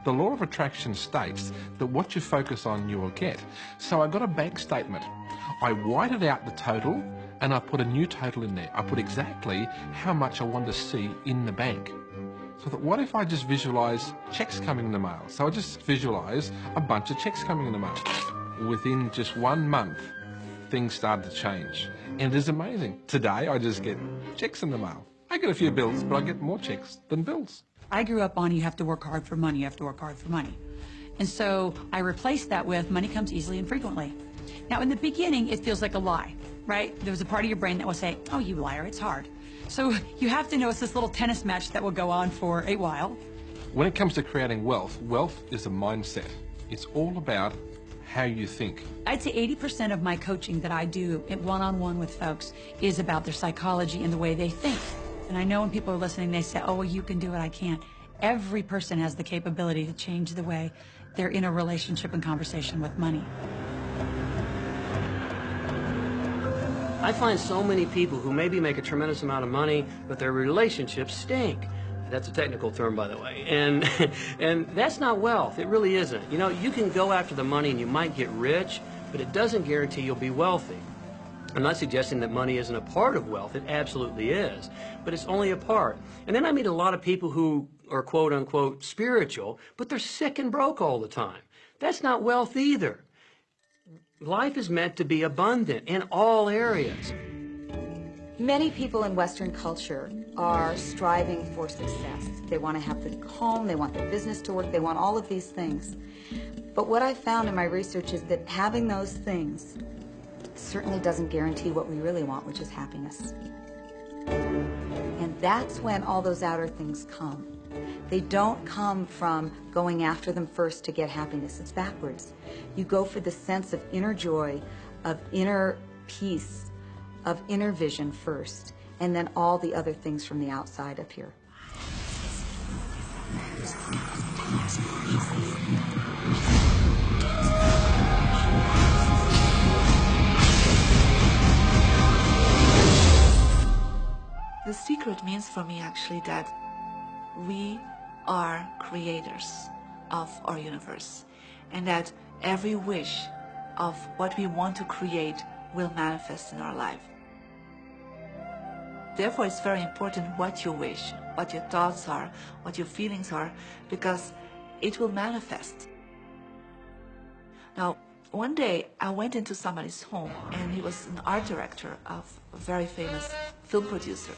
The law of attraction states that what you focus on, you will get. So I got a bank statement. I whited out the total and I put a new total in there. I put exactly how much I wanted to see in the bank. So I thought, what if I just visualize checks coming in the mail? So I just visualize a bunch of checks coming in the mail. Within just 1 month, things started to change. And it is amazing. Today, I just get checks in the mail. I get a few bills, but I get more checks than bills. I grew up on you have to work hard for money, you have to work hard for money. And so I replaced that with money comes easily and frequently. Now, in the beginning, it feels like a lie, right? There was a part of your brain that will say, oh, you liar, it's hard. So you have to know it's this little tennis match that will go on for a while. When it comes to creating wealth, wealth is a mindset. It's all about how you think. I'd say 80% of my coaching that I do one-on-one with folks is about their psychology and the way they think. And I know when people are listening, they say, oh, well, you can do it, I can't. Every person has the capability to change the way they're in a relationship and conversation with money. I find so many people who maybe make a tremendous amount of money, but their relationships stink. That's a technical term, by the way. And that's not wealth. It really isn't. You can go after the money and you might get rich, but it doesn't guarantee you'll be wealthy. I'm not suggesting that money isn't a part of wealth. It absolutely is. But it's only a part. And then I meet a lot of people who are quote-unquote spiritual, but they're sick and broke all the time. That's not wealth either. Life is meant to be abundant in all areas. Many people in Western culture are striving for success. They want to have the home, they want their business to work, they want all of these things. But what I found in my research is that having those things certainly doesn't guarantee what we really want, which is happiness. And that's when all those outer things come. They don't come from going after them first to get happiness. It's backwards. You go for the sense of inner joy, of inner peace, of inner vision first, and then all the other things from the outside appear. The secret means for me actually that we are creators of our universe, and that every wish of what we want to create will manifest in our life. Therefore, it's very important what you wish, what your thoughts are, what your feelings are, because it will manifest. Now, one day I went into somebody's home, and he was an art director of a very famous film producer.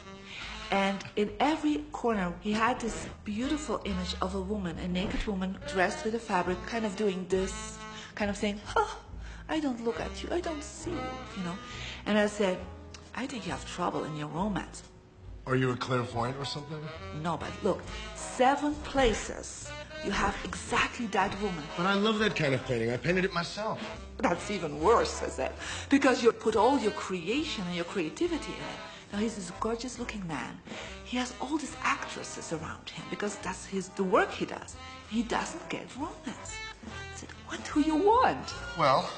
And in every corner, he had this beautiful image of a woman, a naked woman dressed with a fabric, kind of doing this, kind of saying, oh, I don't look at you, I don't see you, And I said, I think you have trouble in your romance. Are you a clairvoyant or something? No, but look, 7 places you have exactly that woman. But I love that kind of painting. I painted it myself. That's even worse, I said, because you put all your creation and your creativity in it. Now, he's this gorgeous-looking man. He has all these actresses around him because that's the work he does. He doesn't get romance. I said, what do you want? Well,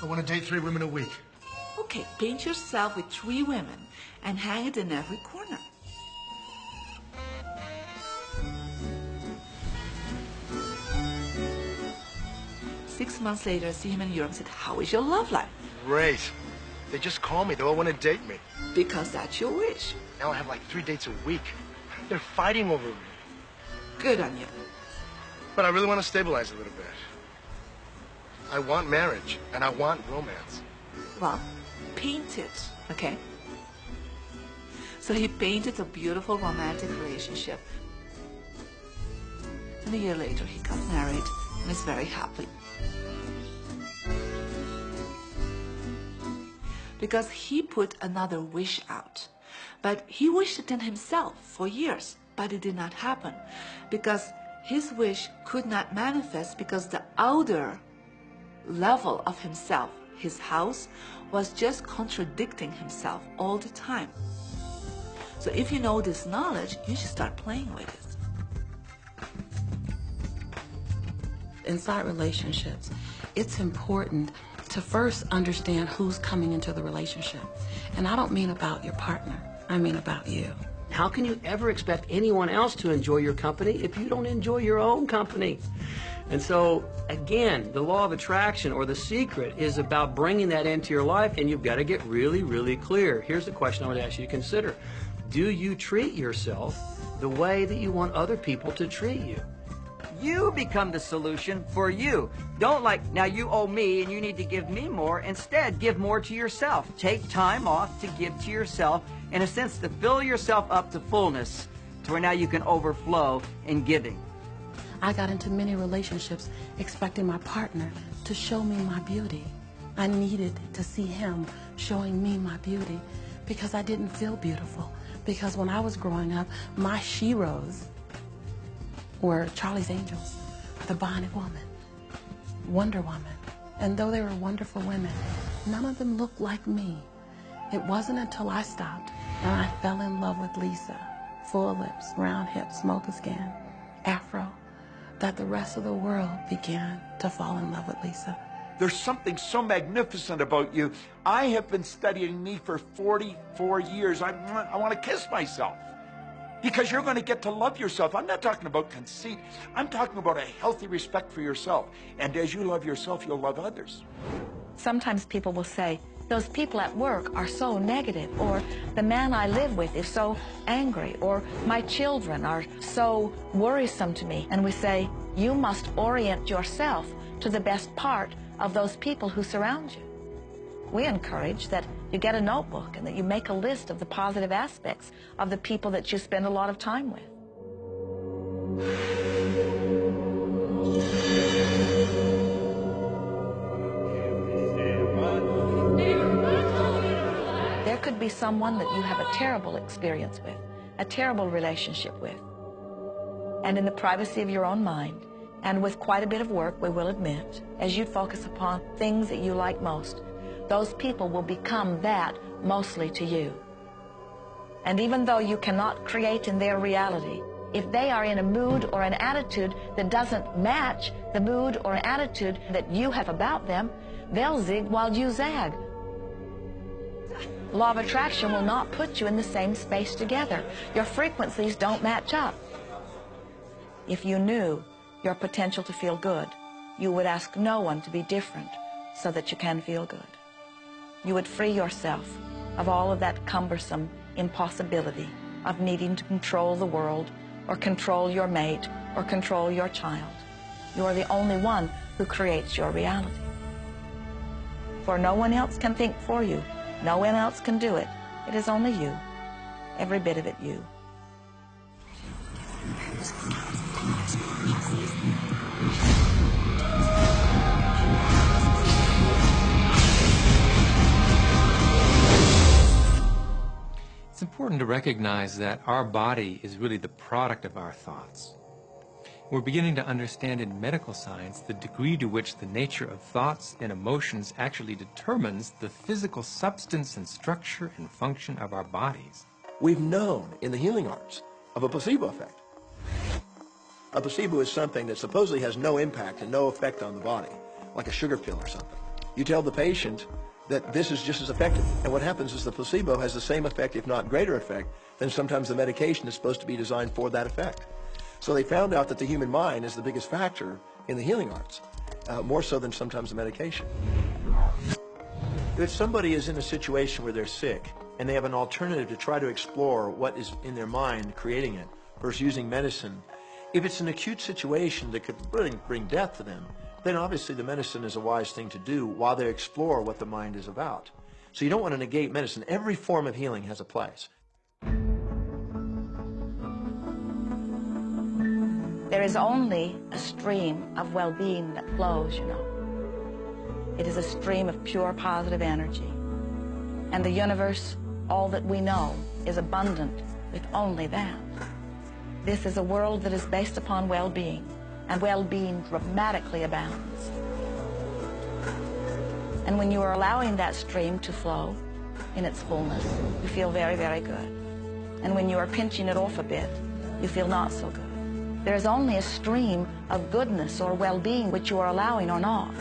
I want to date 3 women a week. Okay, paint yourself with 3 women and hang it in every corner. 6 months later, I see him in Europe and said, how is your love life? Great. They just call me. They all want to date me. Because that's your wish. Now I have like 3 dates a week. They're fighting over me. Good on you. But I really want to stabilize a little bit. I want marriage, and I want romance. Well, paint it, okay? So he painted a beautiful romantic relationship. And a year later, he got married and is very happy. Because he put another wish out. But he wished it in himself for years, but it did not happen. Because his wish could not manifest because the outer level of himself, his house, was just contradicting himself all the time. So if you know this knowledge, you should start playing with it. Inside relationships, it's important to first understand who's coming into the relationship. And I don't mean about your partner, I mean about you. How can you ever expect anyone else to enjoy your company if you don't enjoy your own company? And so, again, the law of attraction, or the secret, is about bringing that into your life, and you've got to get really, really clear. Here's the question I would ask you to consider. Do you treat yourself the way that you want other people to treat you? You become the solution for you. Don't now you owe me and you need to give me more. Instead, give more to yourself. Take time off to give to yourself, in a sense, to fill yourself up to fullness, to where now you can overflow in giving. I got into many relationships expecting my partner to show me my beauty. I needed to see him showing me my beauty because I didn't feel beautiful. Because when I was growing up, my sheroes were Charlie's Angels, the Bionic Woman, Wonder Woman. And though they were wonderful women, none of them looked like me. It wasn't until I stopped and I fell in love with Lisa, full lips, round hips, mocha skin, afro, that the rest of the world began to fall in love with Lisa. There's something so magnificent about you. I have been studying me for 44 years. I want to kiss myself. Because you're going to get to love yourself. I'm not talking about conceit. I'm talking about a healthy respect for yourself. And as you love yourself, you'll love others. Sometimes people will say, those people at work are so negative, or the man I live with is so angry, or my children are so worrisome to me. And we say, you must orient yourself to the best part of those people who surround you. We encourage that you get a notebook and that you make a list of the positive aspects of the people that you spend a lot of time with. There could be someone that you have a terrible experience with, a terrible relationship with. And in the privacy of your own mind, and with quite a bit of work, we will admit, as you focus upon things that you like most, those people will become that mostly to you. And even though you cannot create in their reality, if they are in a mood or an attitude that doesn't match the mood or attitude that you have about them, they'll zig while you zag. Law of attraction will not put you in the same space together. Your frequencies don't match up. If you knew your potential to feel good, you would ask no one to be different so that you can feel good. You would free yourself of all of that cumbersome impossibility of needing to control the world, or control your mate, or control your child. You are the only one who creates your reality. For no one else can think for you. No one else can do it. It is only you. Every bit of it you. It's important to recognize that our body is really the product of our thoughts. We're beginning to understand in medical science the degree to which the nature of thoughts and emotions actually determines the physical substance and structure and function of our bodies. We've known in the healing arts of a placebo effect. A placebo is something that supposedly has no impact and no effect on the body, like a sugar pill or something. You tell the patient that this is just as effective, and what happens is the placebo has the same effect, if not greater effect, than sometimes the medication is supposed to be designed for that effect. So they found out that the human mind is the biggest factor in the healing arts. more so than sometimes the medication. If somebody is in a situation where they're sick and they have an alternative to try to explore what is in their mind creating it versus using medicine, if it's an acute situation that could really bring death to them, then obviously the medicine is a wise thing to do while they explore what the mind is about. So you don't want to negate medicine. Every form of healing has a place. There is only a stream of well-being that flows, you know. It is a stream of pure positive energy. And the universe, all that we know, is abundant with only that. This is a world that is based upon well-being, and well-being dramatically abounds. And when you are allowing that stream to flow in its fullness, you feel very, very good. And when you are pinching it off a bit, you feel not so good. There is only a stream of goodness or well-being which you are allowing or not.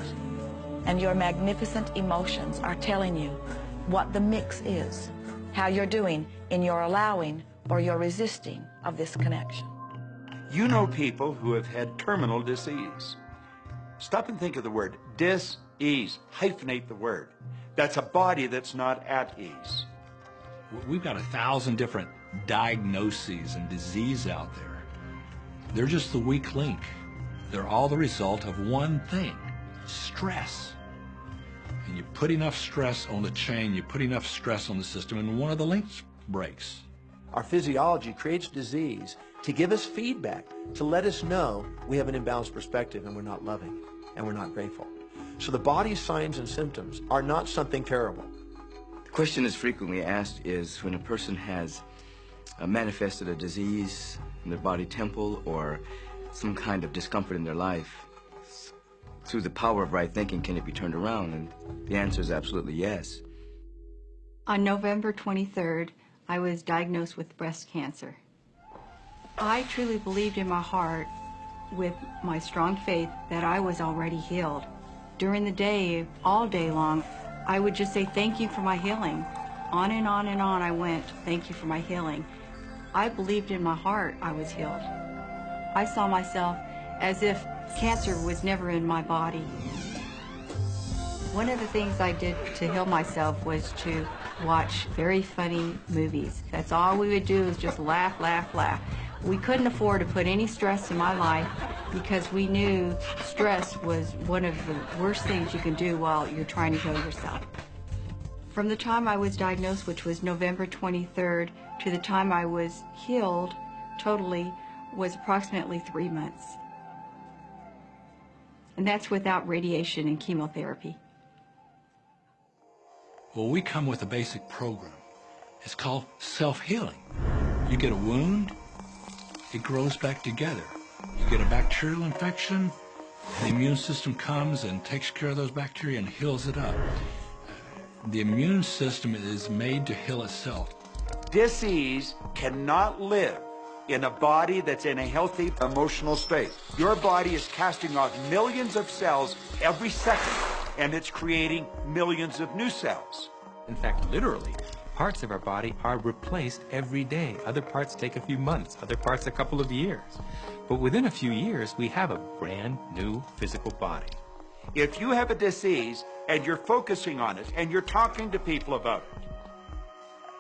And your magnificent emotions are telling you what the mix is, how you're doing in your allowing or your resisting of this connection. You know people who have had terminal disease. Stop and think of the word dis-ease. Hyphenate the word. That's a body that's not at ease. We've got 1,000 different diagnoses and disease out there. They're just the weak link. They're all the result of one thing: stress. And you put enough stress on the chain, you put enough stress on the system, and one of the links breaks. Our physiology creates disease to give us feedback, to let us know we have an imbalanced perspective and we're not loving and we're not grateful. So the body's signs and symptoms are not something terrible. The question that's frequently asked is when a person has manifested a disease in their body temple or some kind of discomfort in their life, through the power of right thinking, can it be turned around? And the answer is absolutely yes. On November 23rd, I was diagnosed with breast cancer. I truly believed in my heart, with my strong faith, that I was already healed. During the day, all day long, I would just say, thank you for my healing. On and on and on I went, thank you for my healing. I believed in my heart I was healed. I saw myself as if cancer was never in my body. One of the things I did to heal myself was to watch very funny movies. That's all we would do, is just laugh, laugh, laugh. We couldn't afford to put any stress in my life because we knew stress was one of the worst things you can do while you're trying to heal yourself. From the time I was diagnosed, which was November 23rd, to the time I was healed totally was approximately 3 months. And that's without radiation and chemotherapy. Well, we come with a basic program. It's called self-healing. You get a wound, it grows back together. You get a bacterial infection, the immune system comes and takes care of those bacteria and heals it up. The immune system is made to heal itself. Disease cannot live in a body that's in a healthy emotional state. Your body is casting off millions of cells every second, and it's creating millions of new cells. In fact, literally, parts of our body are replaced every day. Other parts take a few months, other parts a couple of years. But within a few years, we have a brand new physical body. If you have a disease and you're focusing on it and you're talking to people about it,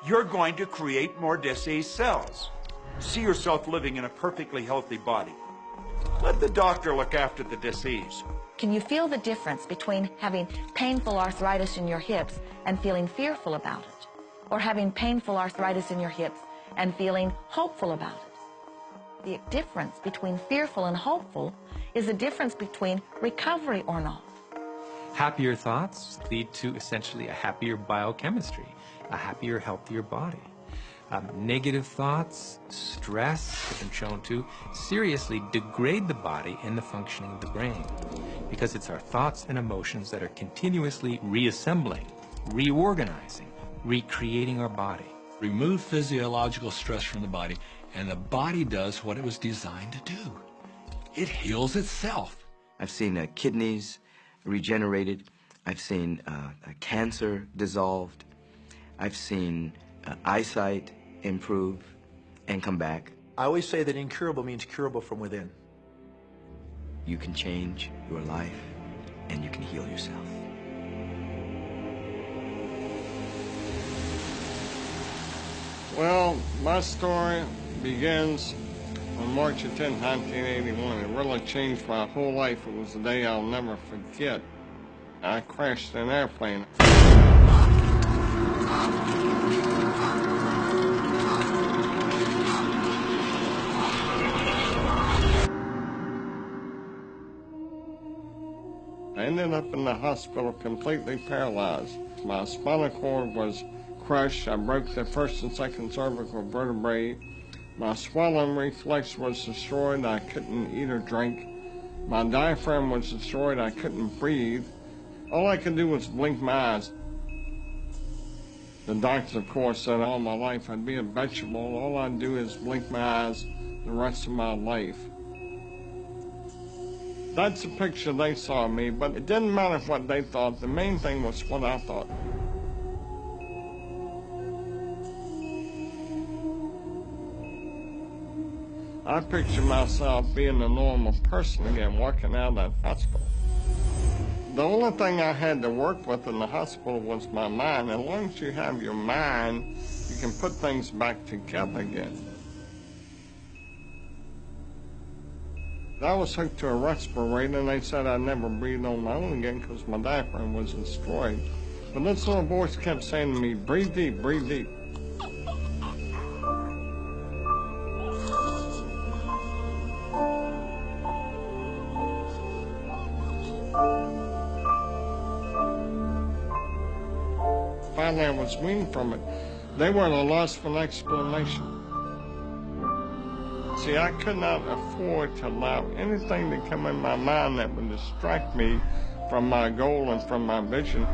you're going to create more disease cells. See yourself living in a perfectly healthy body. Let the doctor look after the disease. Can you feel the difference between having painful arthritis in your hips and feeling fearful about it? Or having painful arthritis in your hips and feeling hopeful about it? The difference between fearful and hopeful is the difference between recovery or not. Happier thoughts lead to essentially a happier biochemistry, a happier, healthier body. Negative thoughts, stress, have been shown to seriously degrade the body and the functioning of the brain, because it's our thoughts and emotions that are continuously reassembling, reorganizing, recreating our body. Remove physiological stress from the body, and the body does what it was designed to do. It heals itself. I've seen kidneys regenerated. I've seen cancer dissolved. I've seen eyesight improve and come back. I always say that incurable means curable from within. You can change your life and you can heal yourself. Well, my story begins on March 10, 1981. It really changed my whole life. It was a day I'll never forget. I crashed an airplane. I ended up in the hospital completely paralyzed. My spinal cord was crushed. I broke the first and second cervical vertebrae. My swallowing reflex was destroyed. I couldn't eat or drink. My diaphragm was destroyed. I couldn't breathe. All I could do was blink my eyes. The doctors, of course, said all my life I'd be a vegetable. All I'd do is blink my eyes the rest of my life. That's the picture they saw of me, but it didn't matter what they thought. The main thing was what I thought. I picture myself being a normal person again, walking out of that hospital. The only thing I had to work with in the hospital was my mind. As long as you have your mind, you can put things back together again. I was hooked to a respirator, and they said I'd never breathe on my own again because my diaphragm was destroyed. But this little voice kept saying to me, breathe deep, breathe deep. Finally, I was weaned from it. They were at a loss for an explanation. See, I could not afford to allow anything to come in my mind that would distract me from my goal and from my vision.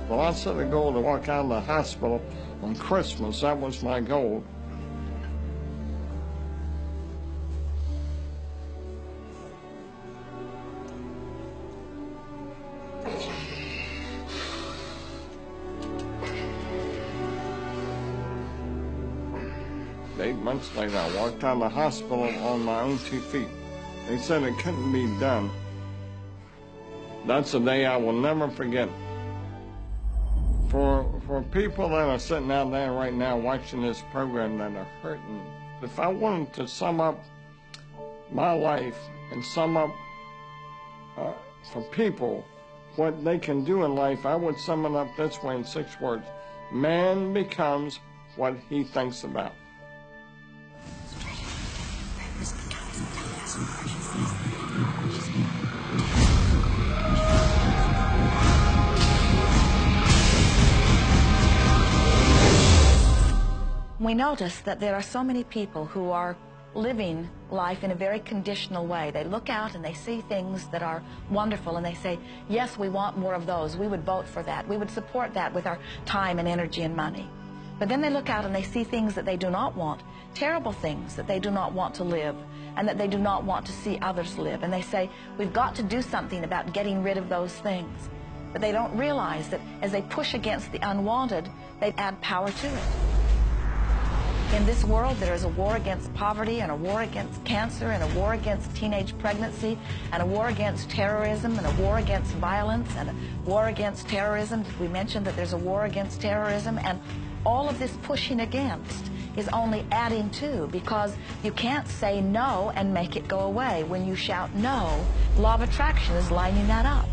Well, I set a goal to walk out of the hospital on Christmas. That was my goal. Eight months later, I walked out of the hospital on my own 2 feet. They said it couldn't be done. That's a day I will never forget. For people that are sitting out there right now watching this program that are hurting, if I wanted to sum up my life and sum up for people what they can do in life, I would sum it up this way in 6 words. Man becomes what he thinks about. We notice that there are so many people who are living life in a very conditional way. They look out and they see things that are wonderful and they say, yes, we want more of those. We would vote for that. We would support that with our time and energy and money. But then they look out and they see things that they do not want, terrible things that they do not want to live and that they do not want to see others live. And they say, we've got to do something about getting rid of those things. But they don't realize that as they push against the unwanted, they add power to it. In this world, there is a war against poverty and a war against cancer and a war against teenage pregnancy and a war against terrorism and a war against violence and a war against terrorism. We mentioned that there's a war against terrorism, and all of this pushing against is only adding to, because you can't say no and make it go away. When you shout no, law of attraction is lining that up.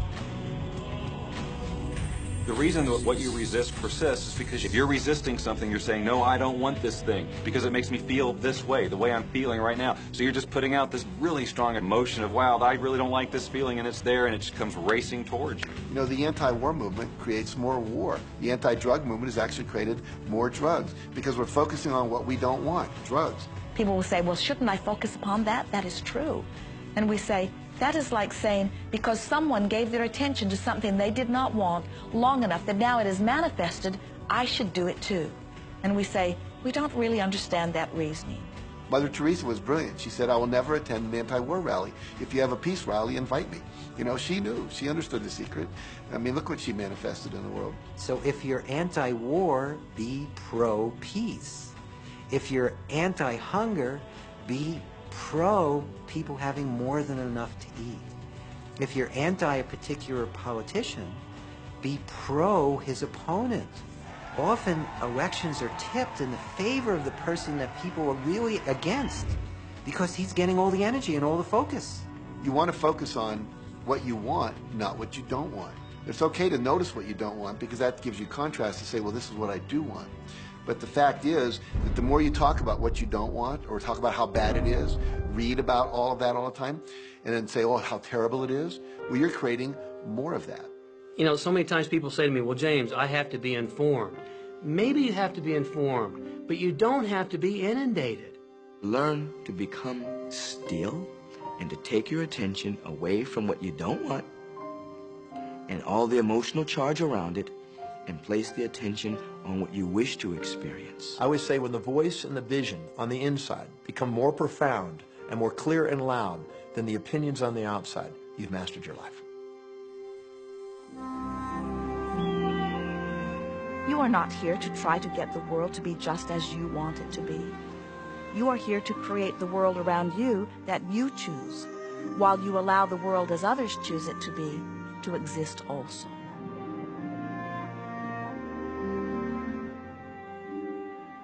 The reason that what you resist persists is because if you're resisting something, you're saying, no, I don't want this thing because it makes me feel this way, the way I'm feeling right now. So you're just putting out this really strong emotion of, wow, I really don't like this feeling, and it's there, and it just comes racing towards you. You know, the anti-war movement creates more war. The anti-drug movement has actually created more drugs because we're focusing on what we don't want, drugs. People will say, well, shouldn't I focus upon that? That is true. And we say, that is like saying, because someone gave their attention to something they did not want long enough that now it is manifested, I should do it too. And we say, we don't really understand that reasoning. Mother Teresa was brilliant. She said, I will never attend an anti-war rally. If you have a peace rally, invite me. You know, she knew. She understood the secret. I mean, look what she manifested in the world. So if you're anti-war, be pro-peace. If you're anti-hunger, be pro people having more than enough to eat. If you're anti a particular politician, be pro his opponent. Often elections are tipped in the favor of the person that people are really against because he's getting all the energy and all the focus. You want to focus on what you want, not what you don't want. It's okay to notice what you don't want because that gives you contrast to say, well, this is what I do want. But the fact is that the more you talk about what you don't want or talk about how bad it is, read about all of that all the time, and then say, oh, how terrible it is, well, you're creating more of that. You know, so many times people say to me, well, James, I have to be informed. Maybe you have to be informed, but you don't have to be inundated. Learn to become still and to take your attention away from what you don't want and all the emotional charge around it and place the attention on what you wish to experience. I always say when the voice and the vision on the inside become more profound and more clear and loud than the opinions on the outside, you've mastered your life. You are not here to try to get the world to be just as you want it to be. You are here to create the world around you that you choose, while you allow the world as others choose it to be, to exist also.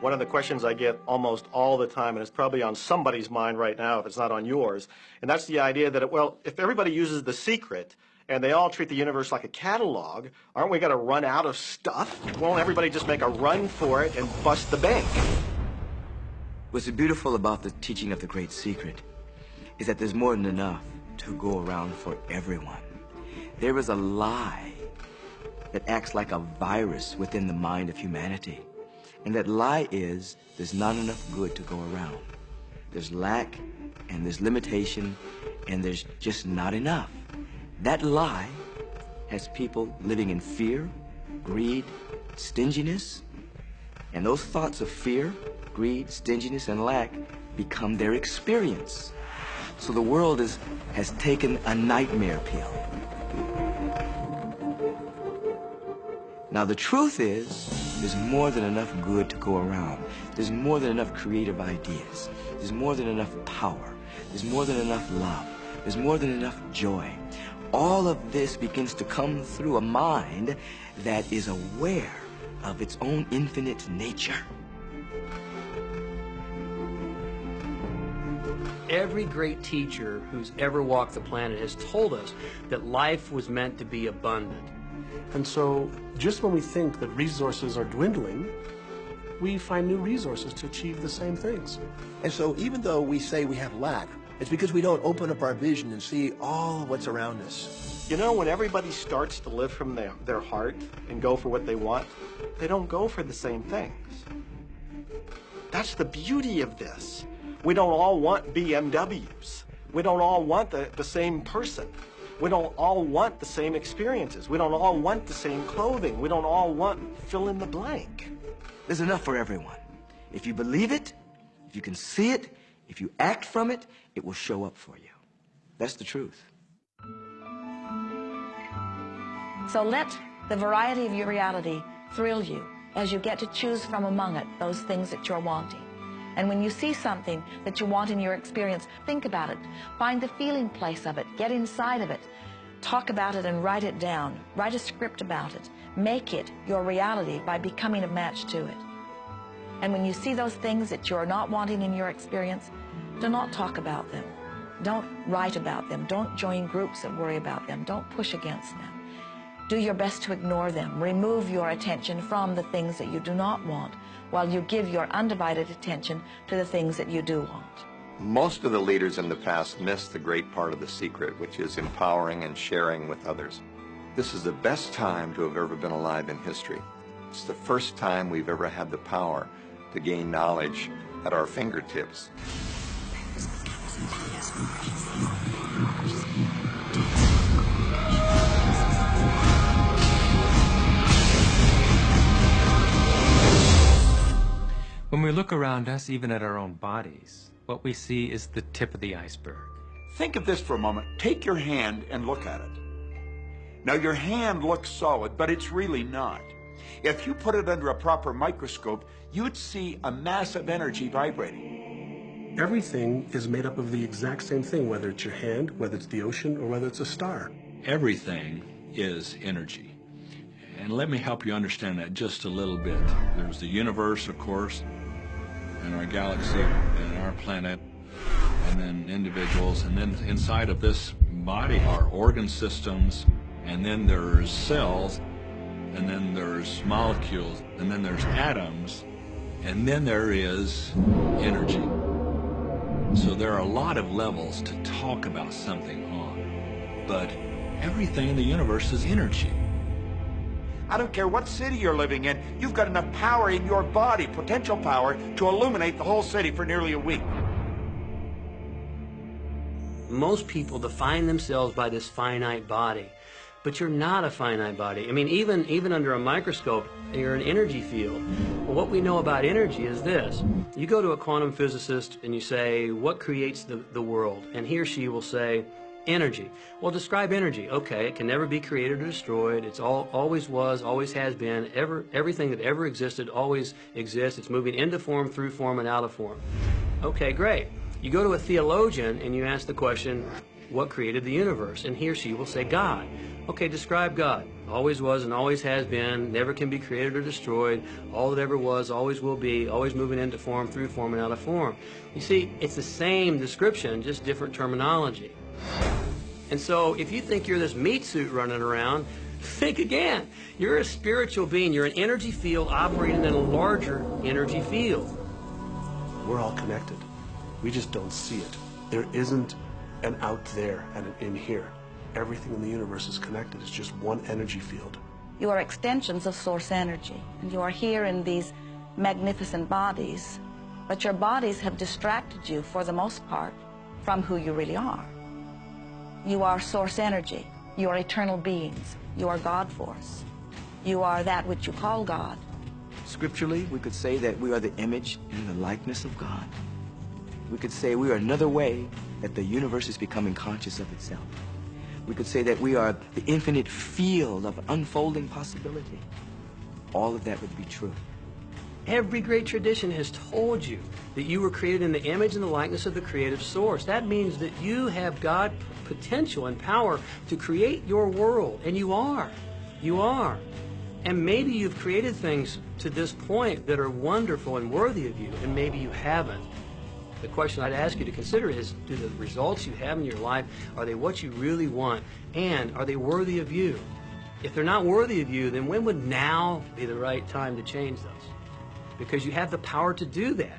One of the questions I get almost all the time, and it's probably on somebody's mind right now if it's not on yours, and that's the idea that, well, if everybody uses The Secret and they all treat the universe like a catalog, aren't we going to run out of stuff? Won't everybody just make a run for it and bust the bank? What's beautiful about the teaching of the Great Secret is that there's more than enough to go around for everyone. There is a lie that acts like a virus within the mind of humanity. And that lie is there's not enough good to go around. There's lack, and there's limitation, and there's just not enough. That lie has people living in fear, greed, stinginess, and those thoughts of fear, greed, stinginess, and lack become their experience. So the world has taken a nightmare pill. Now the truth is, there's more than enough good to go around. There's more than enough creative ideas. There's more than enough power. There's more than enough love. There's more than enough joy. All of this begins to come through a mind that is aware of its own infinite nature. Every great teacher who's ever walked the planet has told us that life was meant to be abundant. And so just when we think that resources are dwindling, we find new resources to achieve the same things. And so even though we say we have lack, it's because we don't open up our vision and see all of what's around us. You know, when everybody starts to live from their heart and go for what they want, they don't go for the same things. That's the beauty of this. We don't all want BMWs. We don't all want the same person. We don't all want the same experiences. We don't all want the same clothing. We don't all want fill in the blank. There's enough for everyone. If you believe it, if you can see it, if you act from it, it will show up for you. That's the truth. So let the variety of your reality thrill you as you get to choose from among it those things that you're wanting. And when you see something that you want in your experience, think about it. Find the feeling place of it. Get inside of it. Talk about it and write it down. Write a script about it. Make it your reality by becoming a match to it. And when you see those things that you're not wanting in your experience, do not talk about them. Don't write about them. Don't join groups that worry about them. Don't push against them. Do your best to ignore them. Remove your attention from the things that you do not want, while you give your undivided attention to the things that you do want. Most of the leaders in the past missed the great part of the secret, which is empowering and sharing with others. This is the best time to have ever been alive in history. It's the first time we've ever had the power to gain knowledge at our fingertips. When we look around us, even at our own bodies, what we see is the tip of the iceberg. Think of this for a moment. Take your hand and look at it. Now, your hand looks solid, but it's really not. If you put it under a proper microscope, you'd see a massive energy vibrating. Everything is made up of the exact same thing, whether it's your hand, whether it's the ocean, or whether it's a star. Everything is energy. And let me help you understand that just a little bit. There's the universe, of course, and our galaxy, and our planet, and then individuals, and then inside of this body are organ systems, and then there's cells, and then there's molecules, and then there's atoms, and then there is energy. So there are a lot of levels to talk about something on, but everything in the universe is energy. I don't care what city you're living in, you've got enough power in your body, potential power, to illuminate the whole city for nearly a week. Most people define themselves by this finite body, but you're not a finite body. I mean, even under a microscope, you're an energy field. Well, what we know about energy is this. You go to a quantum physicist and you say, what creates the world? And he or she will say, energy. Well, describe energy. Okay, it can never be created or destroyed. It's always was, always has been. Everything that ever existed always exists. It's moving into form, through form, and out of form. Okay, great. You go to a theologian and you ask the question, what created the universe? And he or she will say, God. Okay, describe God. Always was and always has been, never can be created or destroyed, all that ever was, always will be, always moving into form, through form, and out of form. You see, it's the same description, just different terminology. And so if you think you're this meat suit running around, think again. You're a spiritual being. You're an energy field operating in a larger energy field. We're all connected. We just don't see it. There isn't an out there and an in here. Everything in the universe is connected. It's just one energy field. You are extensions of source energy, and you are here in these magnificent bodies, but your bodies have distracted you, for the most part, from who you really are. You are source energy. You are eternal beings. You are God force. You are that which you call God. Scripturally, we could say that we are the image and the likeness of God. We could say we are another way that the universe is becoming conscious of itself. We could say that we are the infinite field of unfolding possibility. All of that would be true. Every great tradition has told you that you were created in the image and the likeness of the creative source. That means that you have God potential and power to create your world, and you are. You are. And maybe you've created things to this point that are wonderful and worthy of you, and maybe you haven't. The question I'd ask you to consider is, do the results you have in your life, are they what you really want? And are they worthy of you? If they're not worthy of you, then when would now be the right time to change those? Because you have the power to do that.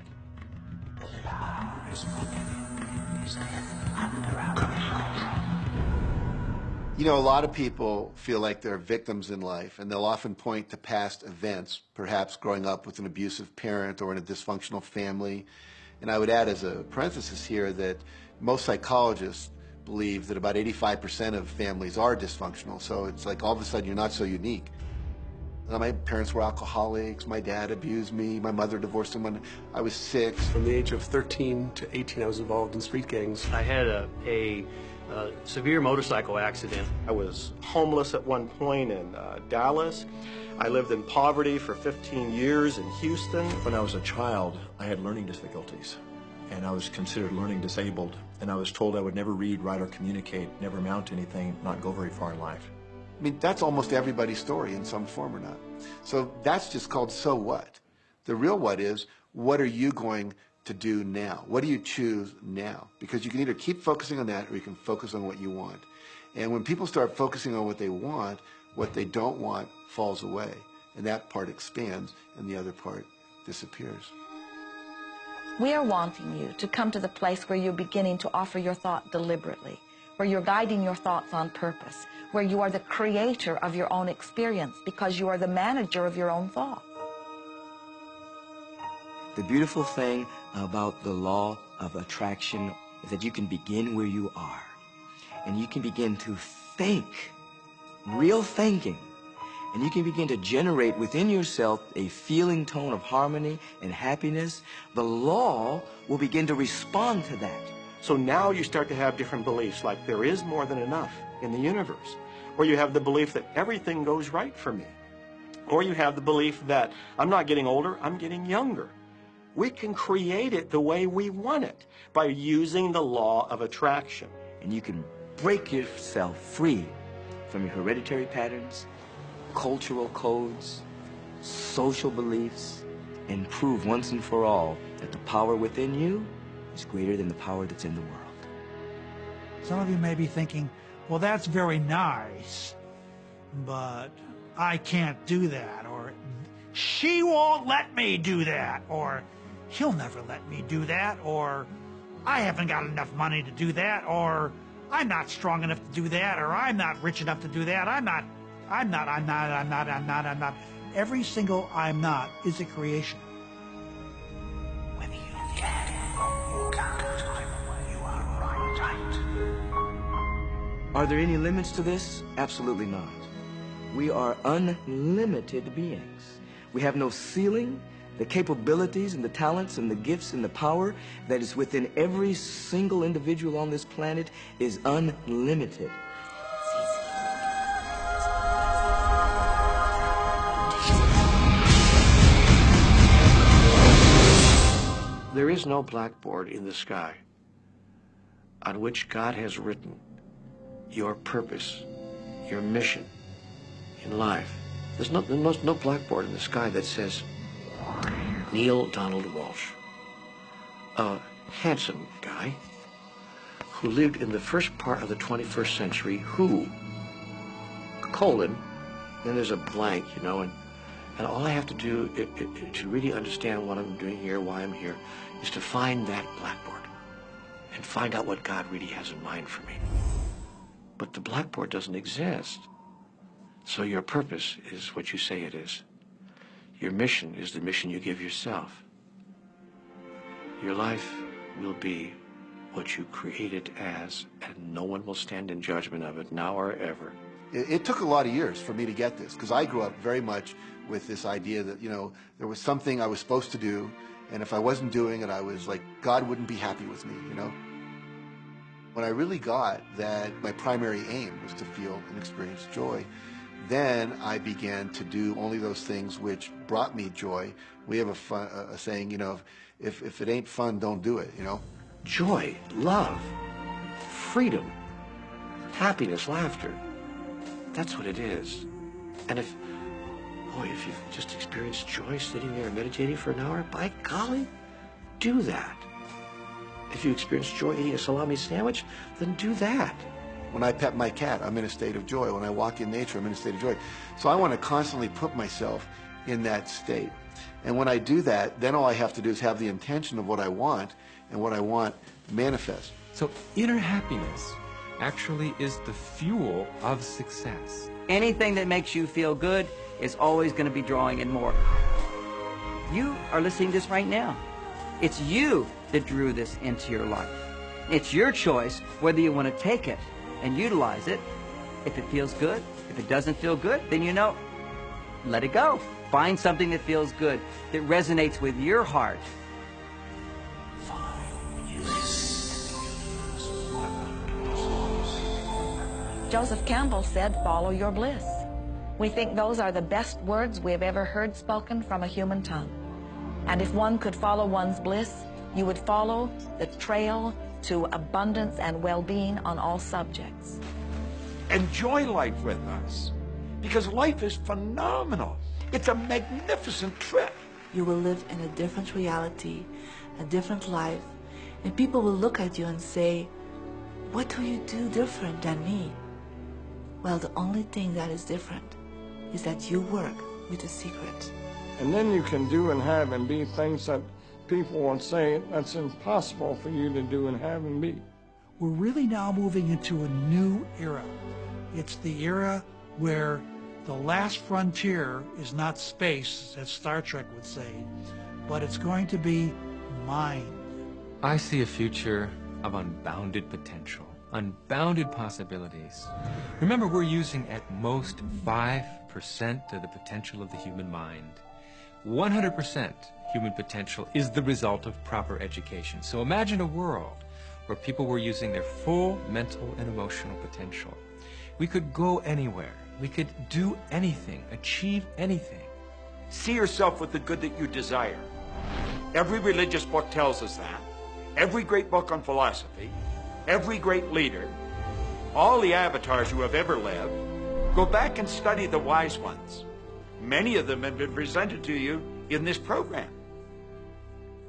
You know, a lot of people feel like they're victims in life, and they'll often point to past events, perhaps growing up with an abusive parent or in a dysfunctional family. And I would add as a parenthesis here that most psychologists believe that about 85% of families are dysfunctional, so it's like all of a sudden you're not so unique. My parents were alcoholics, my dad abused me, my mother divorced him when I was 6. From the age of 13 to 18, I was involved in street gangs. I had a severe motorcycle accident. I was homeless at one point in Dallas. I lived in poverty for 15 years in Houston. When I was a child, I had learning difficulties, and I was considered learning disabled, and I was told I would never read, write, or communicate, never amount to anything, not go very far in life. I mean, that's almost everybody's story in some form or not. So that's just called so what. The real what is, what are you going to do now? What do you choose now? Because you can either keep focusing on that or you can focus on what you want. And when people start focusing on what they want, what they don't want falls away. And that part expands and the other part disappears. We are wanting you to come to the place where you're beginning to offer your thought deliberately, where you're guiding your thoughts on purpose, where you are the creator of your own experience because you are the manager of your own thought. The beautiful thing about the law of attraction is that you can begin where you are, and you can begin to think, real thinking, and you can begin to generate within yourself a feeling tone of harmony and happiness. The law will begin to respond to that. So now you start to have different beliefs, like there is more than enough in the universe, or you have the belief that everything goes right for me. Or you have the belief that I'm not getting older, I'm getting younger. We can create it the way we want it by using the law of attraction. And you can break yourself free from your hereditary patterns, cultural codes, social beliefs, and prove once and for all that the power within you is greater than the power that's in the world. Some of you may be thinking, well, that's very nice, but I can't do that, or she won't let me do that, or he'll never let me do that, or I haven't got enough money to do that, or I'm not strong enough to do that, or I'm not rich enough to do that, I'm not. Every single I'm not is a creation. Whether you can or you can't, you are right. Are there any limits to this? Absolutely not. We are unlimited beings. We have no ceiling. The capabilities and the talents and the gifts and the power that is within every single individual on this planet is unlimited. There is no blackboard in the sky on which God has written your purpose, your mission in life. There's no blackboard in the sky that says, Neil Donald Walsh, a handsome guy who lived in the first part of the 21st century, who, colon, then there's a blank, you know, and all I have to do to really understand what I'm doing here, why I'm here, is to find that blackboard and find out what God really has in mind for me. But the blackboard doesn't exist. So your purpose is what you say it is. Your mission is the mission you give yourself. Your life will be what you create it as, and no one will stand in judgment of it now or ever. It took a lot of years for me to get this, because I grew up very much with this idea that, you know, there was something I was supposed to do, and if I wasn't doing it, I was like, God wouldn't be happy with me, you know? When I really got that my primary aim was to feel and experience joy, then I began to do only those things which brought me joy. We have a saying, you know, if it ain't fun, don't do it, you know? Joy, love, freedom, happiness, laughter. That's what it is. And if you've just experienced joy sitting there meditating for an hour, by golly, do that. If you experience joy eating a salami sandwich, then do that. When I pet my cat, I'm in a state of joy. When I walk in nature, I'm in a state of joy. So I want to constantly put myself in that state. And when I do that, then all I have to do is have the intention of what I want, and what I want manifest. So inner happiness actually is the fuel of success. Anything that makes you feel good is always going to be drawing in more. You are listening to this right now. It's you that drew this into your life. It's your choice whether you want to take it and utilize it. If it feels good, if it doesn't feel good, then you know, let it go. Find something that feels good, that resonates with your heart. Joseph Campbell said, follow your bliss. We think those are the best words we have ever heard spoken from a human tongue. And if one could follow one's bliss, you would follow the trail to abundance and well-being on all subjects. Enjoy life with us, because life is phenomenal. It's a magnificent trip. You will live in a different reality, a different life, and people will look at you and say, what do you do different than me? Well, the only thing that is different is that you work with a secret. And then you can do and have and be things that people will say that's impossible for you to do and have and be. We're really now moving into a new era. It's the era where the last frontier is not space, as Star Trek would say, but it's going to be mind. I see a future of unbounded potential, unbounded possibilities. Remember, we're using at most 5% of the potential of the human mind. 100% human potential is the result of proper education. So imagine a world where people were using their full mental and emotional potential. We could go anywhere, We could do anything, achieve anything. See yourself with the good that you desire. Every religious book tells us that. Every great book on philosophy, every great leader, all the avatars who have ever lived. Go back and study the wise ones. Many of them have been presented to you in this program.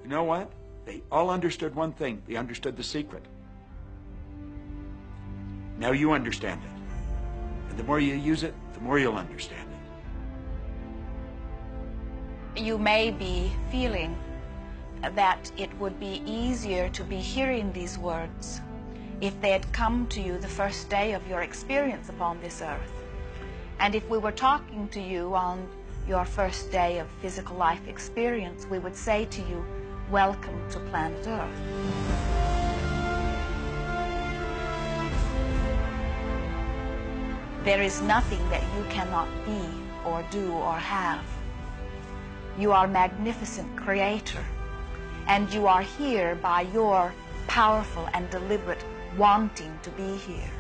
You know what? They all understood one thing. They understood the secret. Now you understand it. And the more you use it, the more you'll understand it. You may be feeling that it would be easier to be hearing these words if they had come to you the first day of your experience upon this earth. And if we were talking to you on your first day of physical life experience, we would say to you, welcome to planet Earth. There is nothing that you cannot be or do or have. You are a magnificent creator, and you are here by your powerful and deliberate wanting to be here.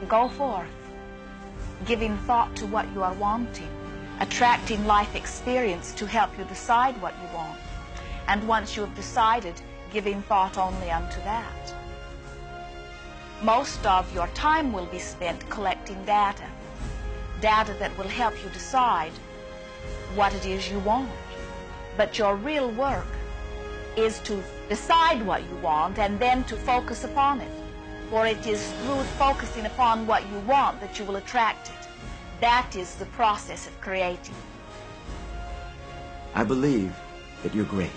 Go forth, giving thought to what you are wanting, attracting life experience to help you decide what you want, and once you have decided, giving thought only unto that. Most of your time will be spent collecting data that will help you decide what it is you want. But your real work is to decide what you want and then to focus upon it. For it is through focusing upon what you want that you will attract it. That is the process of creating. I believe that you're great,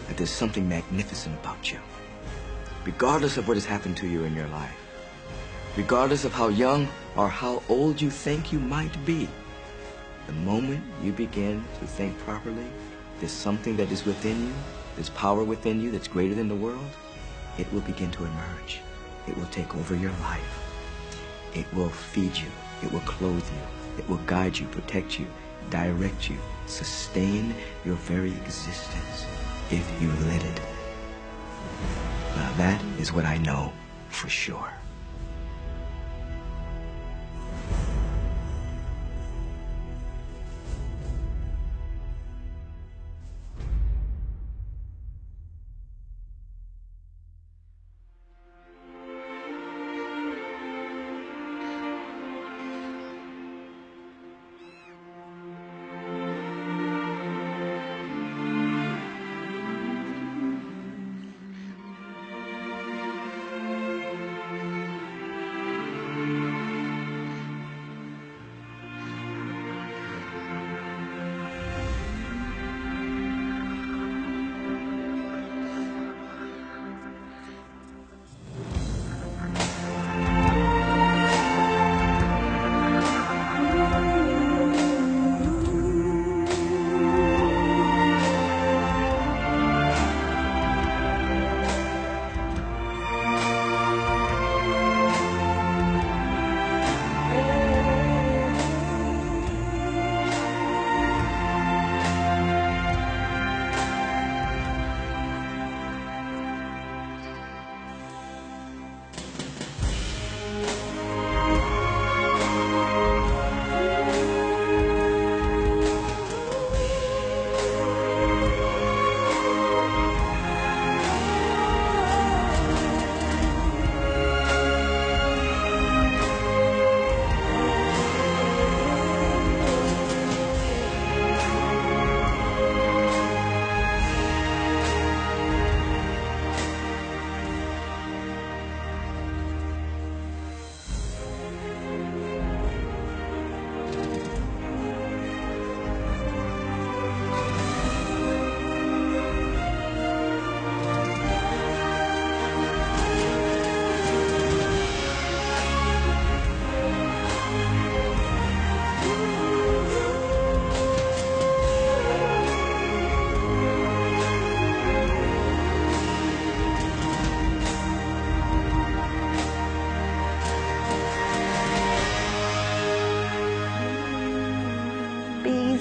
that there's something magnificent about you. Regardless of what has happened to you in your life, regardless of how young or how old you think you might be, the moment you begin to think properly, there's something that is within you, there's power within you that's greater than the world, it will begin to emerge. It will take over your life. It will feed you. It will clothe you. It will guide you, protect you, direct you, sustain your very existence if you let it. Now that is what I know for sure.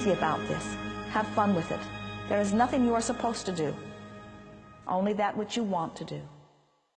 About this. Have fun with it. There is nothing you are supposed to do, only that which you want to do.